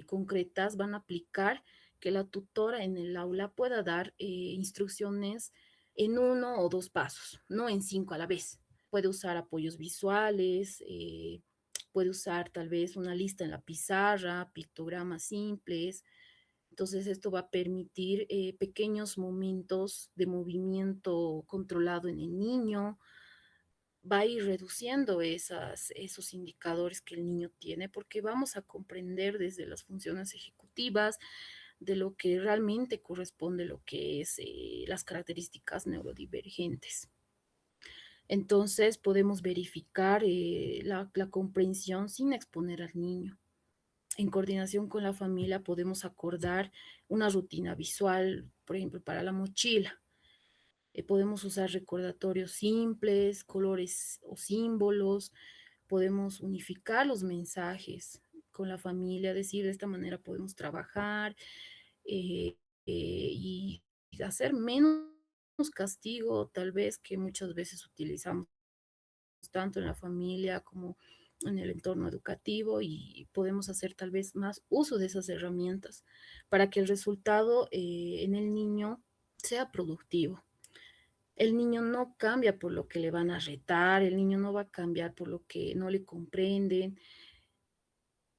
concretas van a aplicar que la tutora en el aula pueda dar instrucciones en 1 o 2 pasos, no en 5 a la vez. Puede usar apoyos visuales, puede usar tal vez una lista en la pizarra, pictogramas simples. Entonces esto va a permitir pequeños momentos de movimiento controlado en el niño, va a ir reduciendo esos indicadores que el niño tiene porque vamos a comprender desde las funciones ejecutivas de lo que realmente corresponde lo que es las características neurodivergentes. Entonces podemos verificar la comprensión sin exponer al niño. En coordinación con la familia podemos acordar una rutina visual, por ejemplo, para la mochila. Podemos usar recordatorios simples, colores o símbolos, podemos unificar los mensajes con la familia, decir de esta manera podemos trabajar y hacer menos castigo, tal vez que muchas veces utilizamos tanto en la familia como en el entorno educativo y podemos hacer tal vez más uso de esas herramientas para que el resultado en el niño sea productivo. El niño no cambia por lo que le van a retar, el niño no va a cambiar por lo que no le comprenden.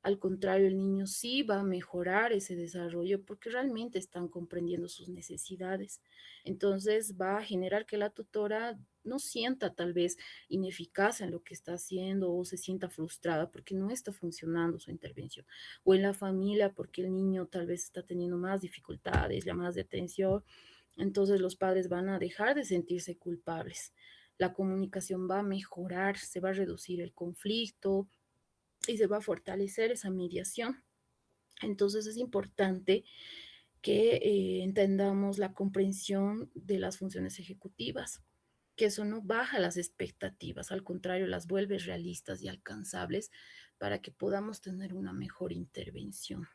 Al contrario, el niño sí va a mejorar ese desarrollo porque realmente están comprendiendo sus necesidades. Entonces va a generar que la tutora no sienta tal vez ineficaz en lo que está haciendo o se sienta frustrada porque no está funcionando su intervención. O en la familia porque el niño tal vez está teniendo más dificultades, llamadas de atención. Entonces los padres van a dejar de sentirse culpables. La comunicación va a mejorar, se va a reducir el conflicto y se va a fortalecer esa mediación. Entonces es importante que entendamos la comprensión de las funciones ejecutivas, que eso no baja las expectativas, al contrario, las vuelve realistas y alcanzables para que podamos tener una mejor intervención.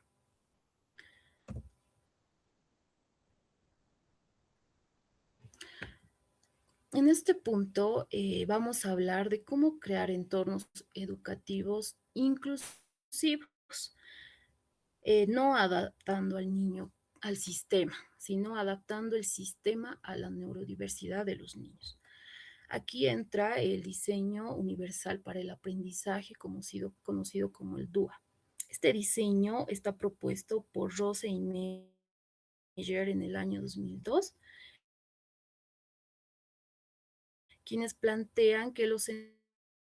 En este punto vamos a hablar de cómo crear entornos educativos inclusivos, no adaptando al niño al sistema, sino adaptando el sistema a la neurodiversidad de los niños. Aquí entra el diseño universal para el aprendizaje, conocido como el DUA. Este diseño está propuesto por Rose y Meyer en el año 2002, quienes plantean que los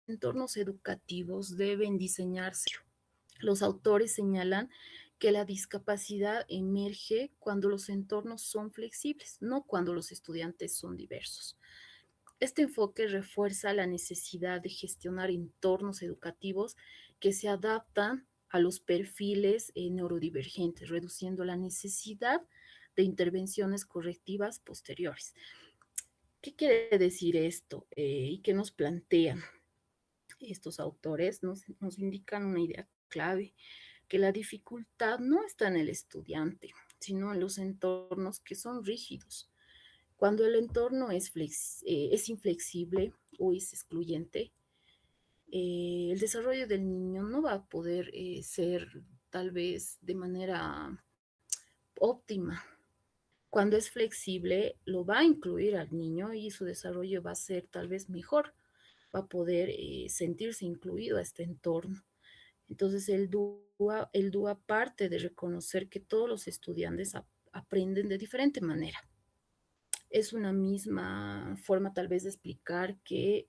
entornos educativos deben diseñarse. Los autores señalan que la discapacidad emerge cuando los entornos son flexibles, no cuando los estudiantes son diversos. Este enfoque refuerza la necesidad de gestionar entornos educativos que se adaptan a los perfiles neurodivergentes, reduciendo la necesidad de intervenciones correctivas posteriores. ¿Qué quiere decir esto? ¿Y qué nos plantean estos autores? Nos indican una idea clave, que la dificultad no está en el estudiante, sino en los entornos que son rígidos. Cuando el entorno es inflexible o es excluyente, el desarrollo del niño no va a poder ser tal vez de manera óptima. Cuando es flexible, lo va a incluir al niño y su desarrollo va a ser tal vez mejor, va a poder sentirse incluido a este entorno. Entonces el DUA parte de reconocer que todos los estudiantes aprenden de diferente manera. Es una misma forma tal vez de explicar que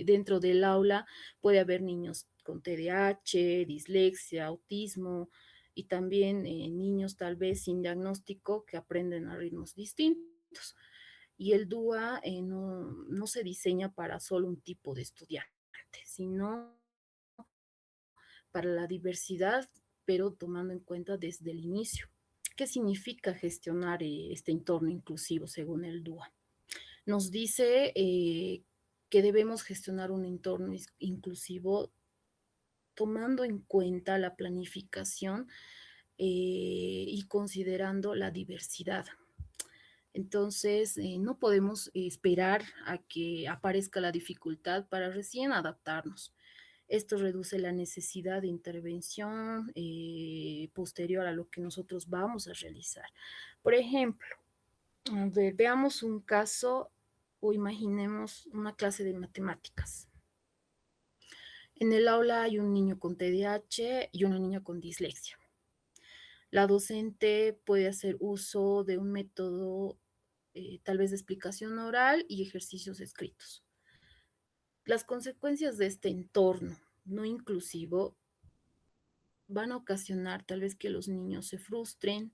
dentro del aula puede haber niños con TDAH, dislexia, autismo y también niños tal vez sin diagnóstico que aprenden a ritmos distintos. Y el DUA no se diseña para solo un tipo de estudiante, sino para la diversidad, pero tomando en cuenta desde el inicio. ¿Qué significa gestionar este entorno inclusivo según el DUA? Nos dice que debemos gestionar un entorno inclusivo tomando en cuenta la planificación y considerando la diversidad. Entonces, no podemos esperar a que aparezca la dificultad para recién adaptarnos. Esto reduce la necesidad de intervención posterior a lo que nosotros vamos a realizar. Por ejemplo, a ver, veamos un caso o imaginemos una clase de matemáticas. En el aula hay un niño con TDAH y una niña con dislexia. La docente puede hacer uso de un método tal vez de explicación oral y ejercicios escritos. Las consecuencias de este entorno no inclusivo van a ocasionar tal vez que los niños se frustren,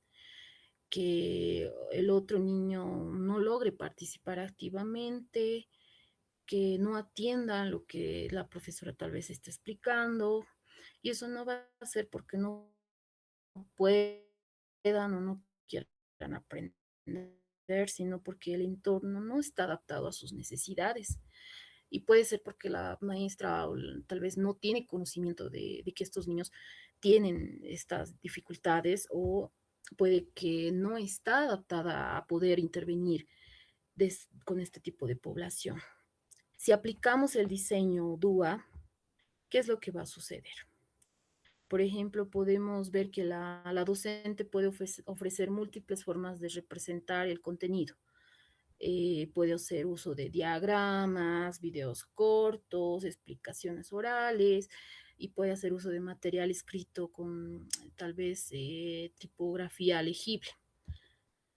que el otro niño no logre participar activamente, que no atiendan lo que la profesora tal vez está explicando, y eso no va a ser porque no puedan o no quieran aprender, sino porque el entorno no está adaptado a sus necesidades. Y puede ser porque la maestra tal vez no tiene conocimiento de que estos niños tienen estas dificultades o puede que no está adaptada a poder intervenir con este tipo de población. Si aplicamos el diseño DUA, ¿qué es lo que va a suceder? Por ejemplo, podemos ver que la docente puede ofrecer múltiples formas de representar el contenido. Puede hacer uso de diagramas, videos cortos, explicaciones orales y puede hacer uso de material escrito con tal vez tipografía legible.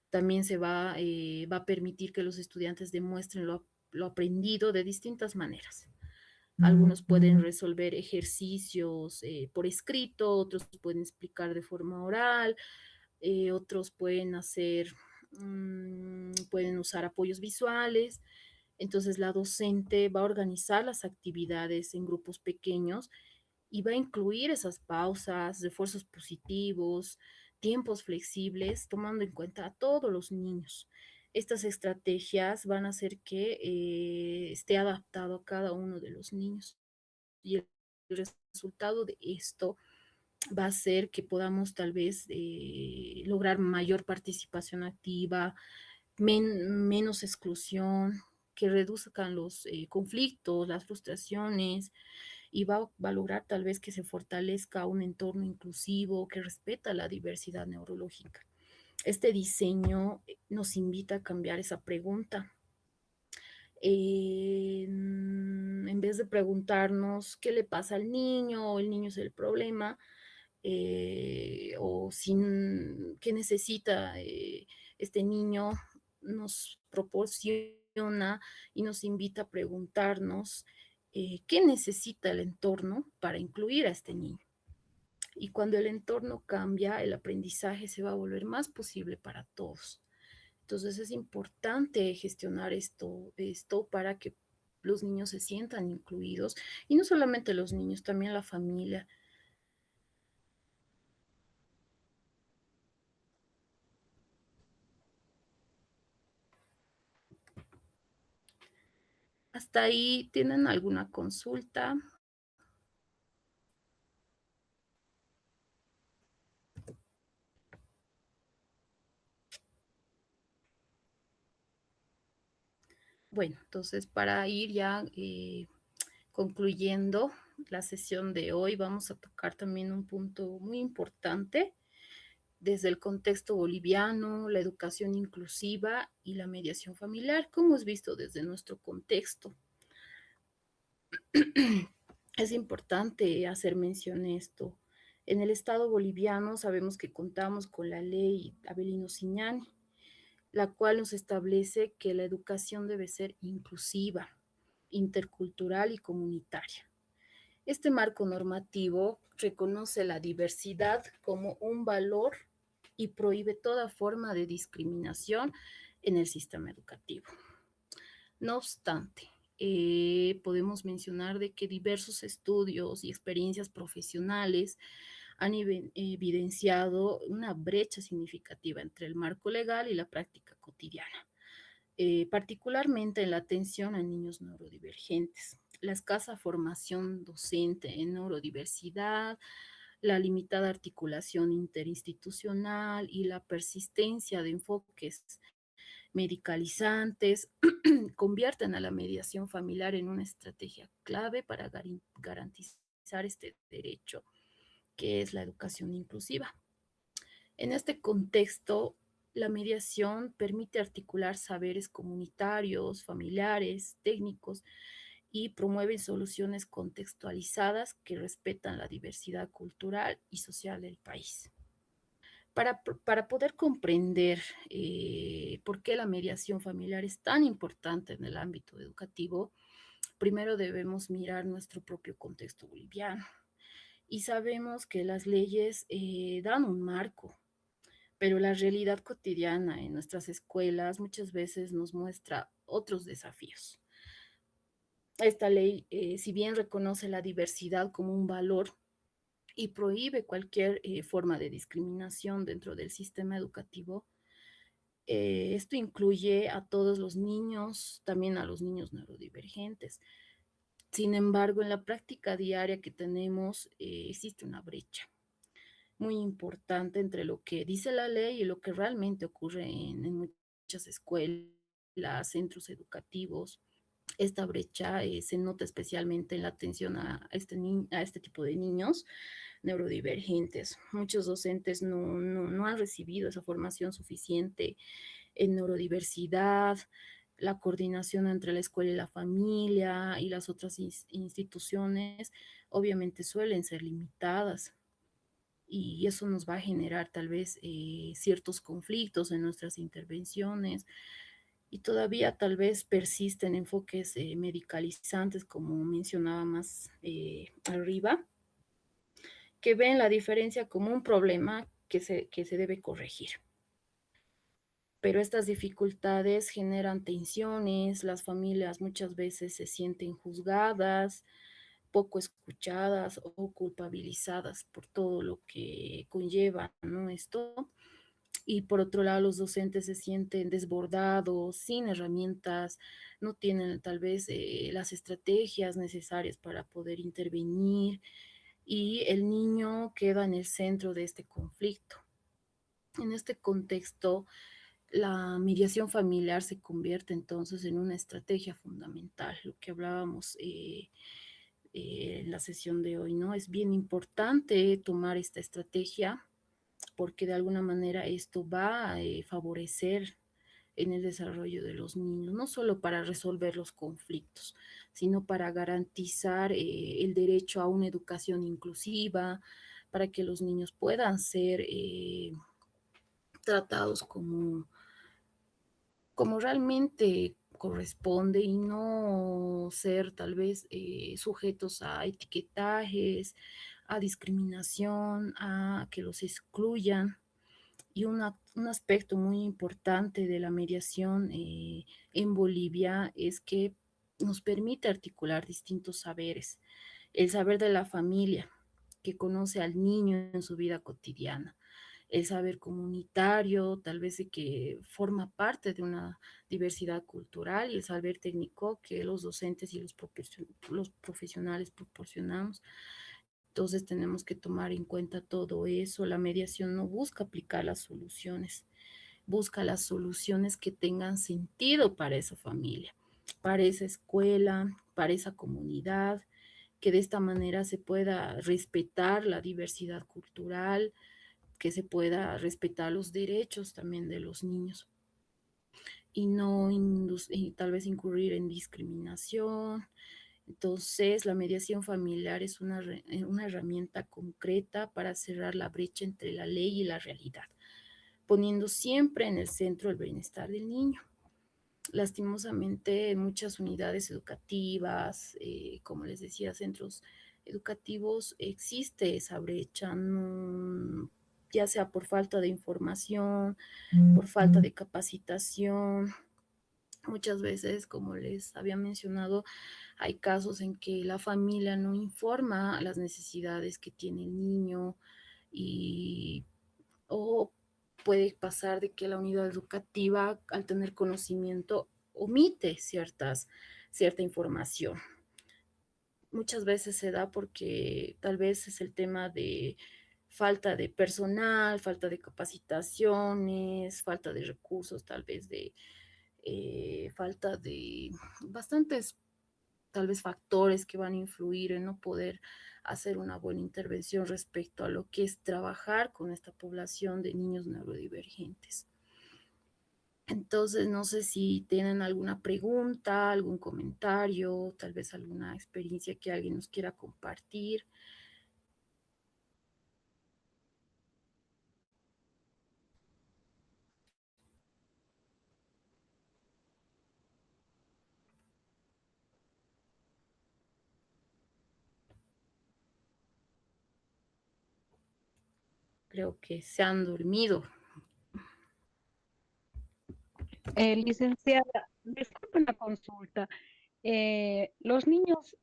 También va a permitir que los estudiantes demuestren lo aprendido de distintas maneras. Algunos pueden resolver ejercicios por escrito, otros pueden explicar de forma oral, otros pueden pueden usar apoyos visuales. Entonces la docente va a organizar las actividades en grupos pequeños y va a incluir esas pausas, refuerzos positivos, tiempos flexibles, tomando en cuenta a todos los niños. Estas estrategias van a hacer que esté adaptado a cada uno de los niños. Y el resultado de esto va a ser que podamos tal vez lograr mayor participación activa, menos exclusión, que reduzcan los conflictos, las frustraciones, y va a lograr tal vez que se fortalezca un entorno inclusivo que respeta la diversidad neurológica. Este diseño nos invita a cambiar esa pregunta. En vez de preguntarnos qué le pasa al niño o el niño es el problema, o qué necesita este niño, nos proporciona y nos invita a preguntarnos qué necesita el entorno para incluir a este niño. Y cuando el entorno cambia, el aprendizaje se va a volver más posible para todos. Entonces es importante gestionar esto para que los niños se sientan incluidos y no solamente los niños, también la familia. ¿Hasta ahí tienen alguna consulta? Bueno, entonces para ir ya concluyendo la sesión de hoy, vamos a tocar también un punto muy importante desde el contexto boliviano, la educación inclusiva y la mediación familiar, como es visto desde nuestro contexto. Es importante hacer mención de esto. En el Estado boliviano sabemos que contamos con la ley Avelino Siñani, la cual nos establece que la educación debe ser inclusiva, intercultural y comunitaria. Este marco normativo reconoce la diversidad como un valor y prohíbe toda forma de discriminación en el sistema educativo. No obstante, podemos mencionar de que diversos estudios y experiencias profesionales han evidenciado una brecha significativa entre el marco legal y la práctica cotidiana, particularmente en la atención a niños neurodivergentes. La escasa formación docente en neurodiversidad, la limitada articulación interinstitucional y la persistencia de enfoques medicalizantes convierten a la mediación familiar en una estrategia clave para garantizar este derecho, que es la educación inclusiva. En este contexto, la mediación permite articular saberes comunitarios, familiares, técnicos y promueve soluciones contextualizadas que respetan la diversidad cultural y social del país. Para poder comprender por qué la mediación familiar es tan importante en el ámbito educativo, primero debemos mirar nuestro propio contexto boliviano. Y sabemos que las leyes dan un marco, pero la realidad cotidiana en nuestras escuelas muchas veces nos muestra otros desafíos. Esta ley, si bien reconoce la diversidad como un valor y prohíbe cualquier forma de discriminación dentro del sistema educativo, esto incluye a todos los niños, también a los niños neurodivergentes. Sin embargo, en la práctica diaria que tenemos existe una brecha muy importante entre lo que dice la ley y lo que realmente ocurre en muchas escuelas, centros educativos. Esta brecha se nota especialmente en la atención a este tipo de niños, neurodivergentes. Muchos docentes no han recibido esa formación suficiente en neurodiversidad, la coordinación entre la escuela y la familia y las otras instituciones obviamente suelen ser limitadas y eso nos va a generar tal vez ciertos conflictos en nuestras intervenciones y todavía tal vez persisten enfoques medicalizantes, como mencionaba más arriba, que ven la diferencia como un problema que se debe corregir. Pero estas dificultades generan tensiones, las familias muchas veces se sienten juzgadas, poco escuchadas o culpabilizadas por todo lo que conlleva, ¿no? Esto. Y por otro lado, los docentes se sienten desbordados, sin herramientas, no tienen tal vez las estrategias necesarias para poder intervenir y el niño queda en el centro de este conflicto. En este contexto, la mediación familiar se convierte entonces en una estrategia fundamental, lo que hablábamos en la sesión de hoy, ¿no? Es bien importante tomar esta estrategia porque de alguna manera esto va a favorecer en el desarrollo de los niños, no solo para resolver los conflictos, sino para garantizar el derecho a una educación inclusiva, para que los niños puedan ser tratados como realmente corresponde y no ser tal vez sujetos a etiquetajes, a discriminación, a que los excluyan. Y un aspecto muy importante de la mediación en Bolivia es que nos permite articular distintos saberes. El saber de la familia, que conoce al niño en su vida cotidiana. El saber comunitario, tal vez de que forma parte de una diversidad cultural y el saber técnico que los docentes y los profesionales proporcionamos. Entonces tenemos que tomar en cuenta todo eso. La mediación no busca aplicar las soluciones, busca las soluciones que tengan sentido para esa familia, para esa escuela, para esa comunidad, que de esta manera se pueda respetar la diversidad cultural, que se pueda respetar los derechos también de los niños y no y tal vez incurrir en discriminación. Entonces, la mediación familiar es una herramienta concreta para cerrar la brecha entre la ley y la realidad, poniendo siempre en el centro el bienestar del niño. Lastimosamente, en muchas unidades educativas, como les decía, centros educativos, existe esa brecha, ya sea por falta de información, por falta de capacitación. Muchas veces, como les había mencionado, hay casos en que la familia no informa las necesidades que tiene el niño y o puede pasar de que la unidad educativa, al tener conocimiento, omite cierta información. Muchas veces se da porque tal vez es el tema de falta de personal, falta de capacitaciones, falta de recursos, tal vez de falta de bastantes tal vez factores que van a influir en no poder hacer una buena intervención respecto a lo que es trabajar con esta población de niños neurodivergentes. Entonces, no sé si tienen alguna pregunta, algún comentario, tal vez alguna experiencia que alguien nos quiera compartir. Creo que se han dormido. Licenciada, disculpe una consulta. Los niños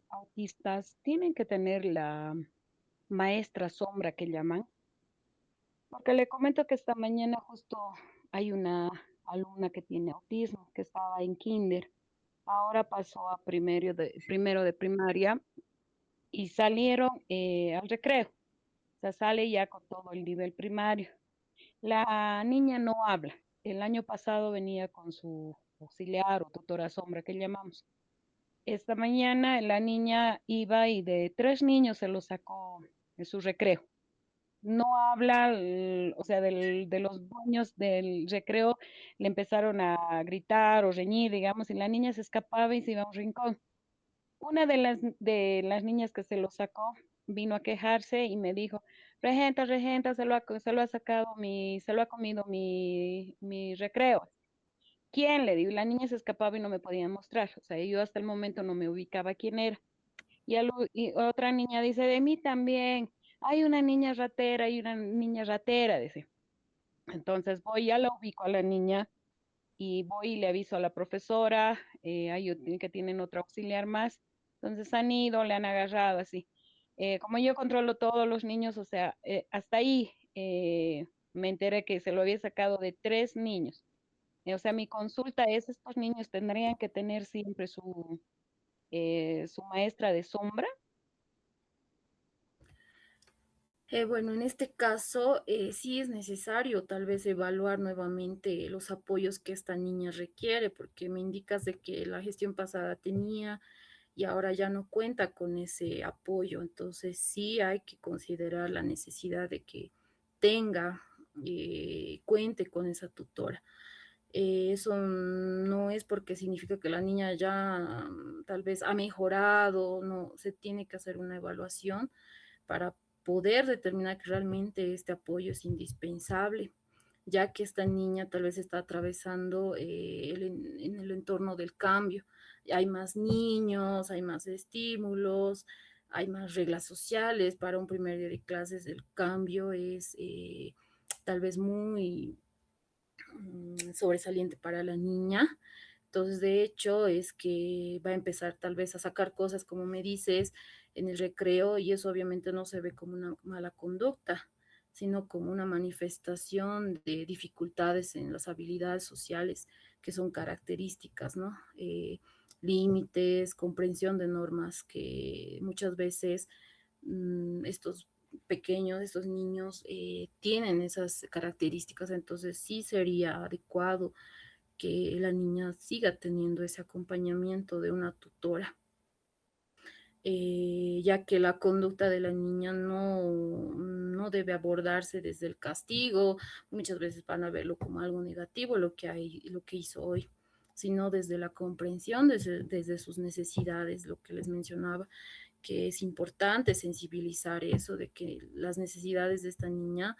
autistas tienen que tener la maestra sombra que llaman, porque le comento que esta mañana justo hay una alumna que tiene autismo, que estaba en kinder, ahora pasó a primero de primaria y salieron al recreo, o sea, sale ya con todo el nivel primario. La niña no habla. El año pasado venía con su auxiliar o tutora sombra que llamamos. Esta mañana la niña iba y de 3 niños se los sacó en su recreo. No habla, o sea, de los dueños del recreo le empezaron a gritar o reñir, digamos, y la niña se escapaba y se iba a un rincón. Una de las niñas que se lo sacó vino a quejarse y me dijo, regenta, regenta, se lo ha sacado se lo ha comido mi recreo. ¿Quién? Le digo, y la niña se escapaba y no me podía mostrar. O sea, yo hasta el momento no me ubicaba quién era. Y otra niña dice, de mí también. Hay una niña ratera, hay una niña ratera, dice. Entonces voy, ya la ubico a la niña y voy y le aviso a la profesora, que tienen otro auxiliar más. Entonces han ido, le han agarrado así. Como yo controlo todos los niños, o sea, hasta ahí me enteré que se lo había sacado de 3 niños. O sea, mi consulta es, estos niños tendrían que tener siempre su maestra de sombra. Bueno, en este caso sí es necesario tal vez evaluar nuevamente los apoyos que esta niña requiere, porque me indicas de que la gestión pasada tenía y ahora ya no cuenta con ese apoyo. Entonces sí hay que considerar la necesidad de que tenga, cuente con esa tutora. Eso no es porque significa que la niña ya tal vez ha mejorado, no, se tiene que hacer una evaluación para poder determinar que realmente este apoyo es indispensable, ya que esta niña tal vez está atravesando en el entorno del cambio. Hay más niños, hay más estímulos, hay más reglas sociales. Para un primer día de clases el cambio es tal vez muy sobresaliente para la niña. Entonces, de hecho, es que va a empezar tal vez a sacar cosas, como me dices, en el recreo, y eso obviamente no se ve como una mala conducta, sino como una manifestación de dificultades en las habilidades sociales que son características, ¿no? Límites, comprensión de normas que muchas veces estos pequeños, estos niños tienen esas características, entonces sí sería adecuado que la niña siga teniendo ese acompañamiento de una tutora, ya que la conducta de la niña no debe abordarse desde el castigo. Muchas veces van a verlo como algo negativo lo que hizo hoy, sino desde la comprensión, desde sus necesidades, lo que les mencionaba, que es importante sensibilizar eso de que las necesidades de esta niña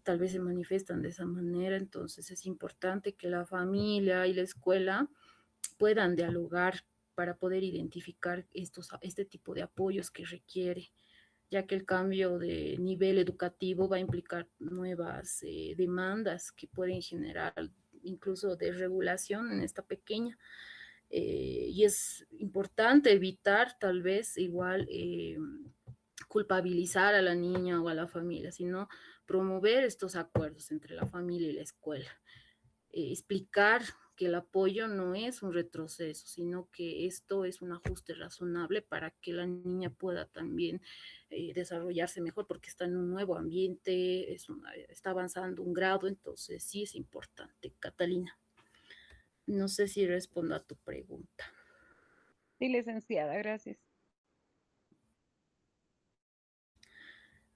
tal vez se manifiestan de esa manera. Entonces es importante que la familia y la escuela puedan dialogar para poder identificar este tipo de apoyos que requiere, ya que el cambio de nivel educativo va a implicar nuevas demandas que pueden generar incluso desregulación en esta pequeña. Y es importante evitar tal vez igual culpabilizar a la niña o a la familia, sino promover estos acuerdos entre la familia y la escuela. Explicar que el apoyo no es un retroceso, sino que esto es un ajuste razonable para que la niña pueda también desarrollarse mejor, porque está en un nuevo ambiente, está avanzando un grado, entonces sí es importante. Catalina, no sé si respondo a tu pregunta. Sí, licenciada, gracias.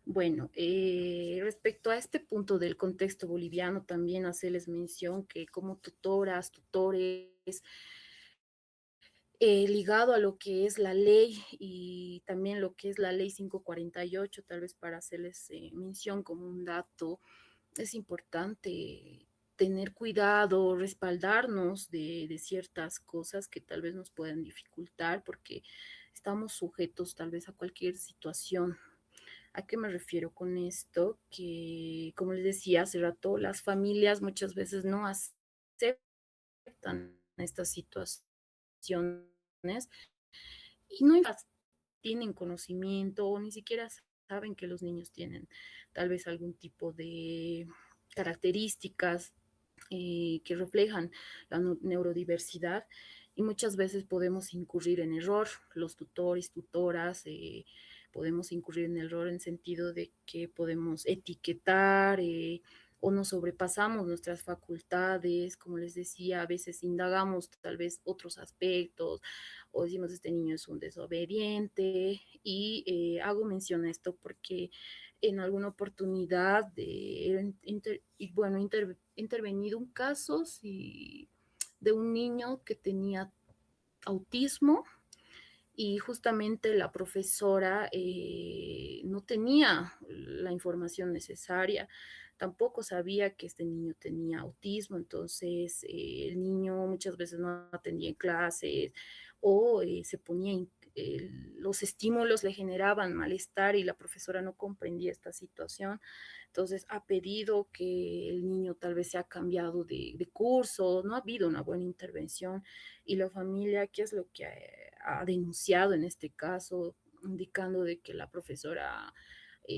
Bueno, respecto a este punto del contexto boliviano, también hacerles mención que como tutoras, tutores, ligado a lo que es la ley y también lo que es la ley 548, tal vez para hacerles mención como un dato, es importante tener cuidado, respaldarnos de ciertas cosas que tal vez nos puedan dificultar porque estamos sujetos tal vez a cualquier situación. ¿A qué me refiero con esto? Que, como les decía hace rato, las familias muchas veces no aceptan estas situaciones y no tienen conocimiento o ni siquiera saben que los niños tienen tal vez algún tipo de características que reflejan la neurodiversidad y muchas veces podemos incurrir en error, los tutores, tutoras, podemos incurrir en error en sentido de que podemos etiquetar o nos sobrepasamos nuestras facultades, como les decía, a veces indagamos tal vez otros aspectos, o decimos este niño es un desobediente, y hago mención a esto porque en alguna oportunidad intervenido un caso de un niño que tenía autismo y justamente la profesora no tenía la información necesaria, tampoco sabía que este niño tenía autismo, entonces el niño muchas veces no atendía en clases o se ponía, los estímulos le generaban malestar y la profesora no comprendía esta situación. Entonces ha pedido que el niño tal vez se ha cambiado de curso, no ha habido una buena intervención y la familia, ¿qué es lo que ha denunciado en este caso? Indicando de que la profesora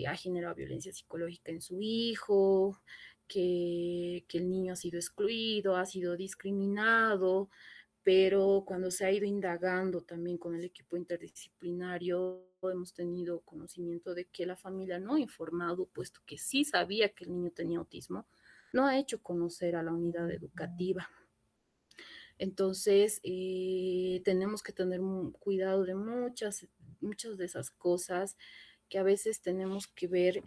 ha generado violencia psicológica en su hijo, que el niño ha sido excluido, ha sido discriminado, pero cuando se ha ido indagando también con el equipo interdisciplinario, hemos tenido conocimiento de que la familia no ha informado, puesto que sí sabía que el niño tenía autismo, no ha hecho conocer a la unidad educativa. Entonces, tenemos que tener cuidado de muchas de esas cosas que a veces tenemos que ver,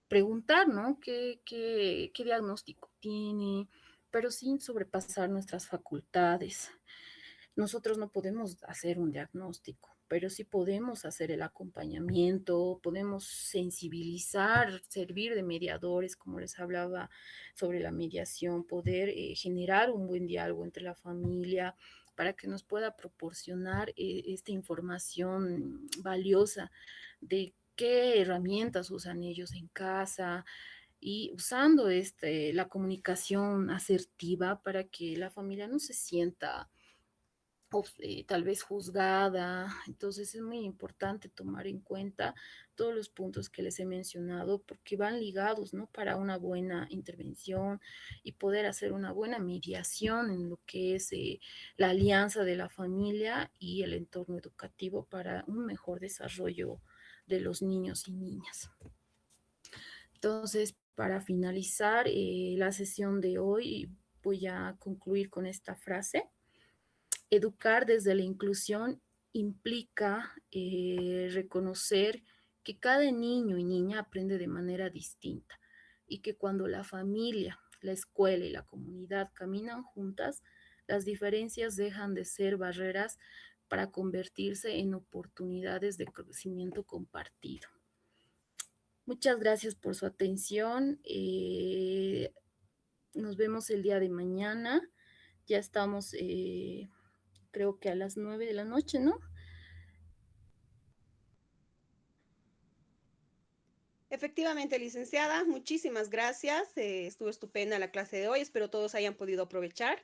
preguntar, ¿no? ¿Qué diagnóstico tiene? Pero sin sobrepasar nuestras facultades. Nosotros no podemos hacer un diagnóstico, pero sí podemos hacer el acompañamiento, podemos sensibilizar, servir de mediadores, como les hablaba sobre la mediación, poder generar un buen diálogo entre la familia para que nos pueda proporcionar esta información valiosa de qué herramientas usan ellos en casa, y usando la comunicación asertiva para que la familia no se sienta tal vez juzgada. Entonces es muy importante tomar en cuenta todos los puntos que les he mencionado porque van ligados, ¿no? Para una buena intervención y poder hacer una buena mediación en lo que es la alianza de la familia y el entorno educativo para un mejor desarrollo de los niños y niñas. Entonces, para finalizar la sesión de hoy, voy a concluir con esta frase. Educar desde la inclusión implica reconocer que cada niño y niña aprende de manera distinta y que cuando la familia, la escuela y la comunidad caminan juntas, las diferencias dejan de ser barreras para convertirse en oportunidades de crecimiento compartido. Muchas gracias por su atención. Nos vemos el día de mañana. Ya estamos, creo que a las 9 de la noche, ¿no? Efectivamente, licenciada, muchísimas gracias. Estuvo estupenda la clase de hoy. Espero todos hayan podido aprovechar.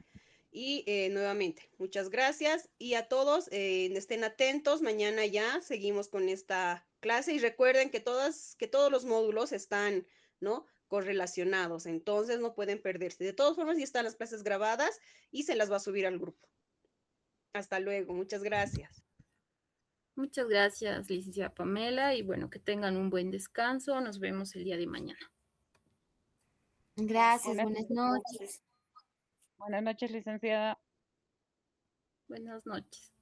Y nuevamente, muchas gracias. Y a todos, estén atentos. Mañana ya seguimos con esta clase. Y recuerden que todos los módulos están, ¿no? Correlacionados. Entonces no pueden perderse. De todas formas, ya están las clases grabadas y se las va a subir al grupo. Hasta luego. Muchas gracias. Muchas gracias, licenciada Pamela, y bueno, que tengan un buen descanso. Nos vemos el día de mañana. Gracias, buenas noches. Buenas noches, licenciada. Buenas noches.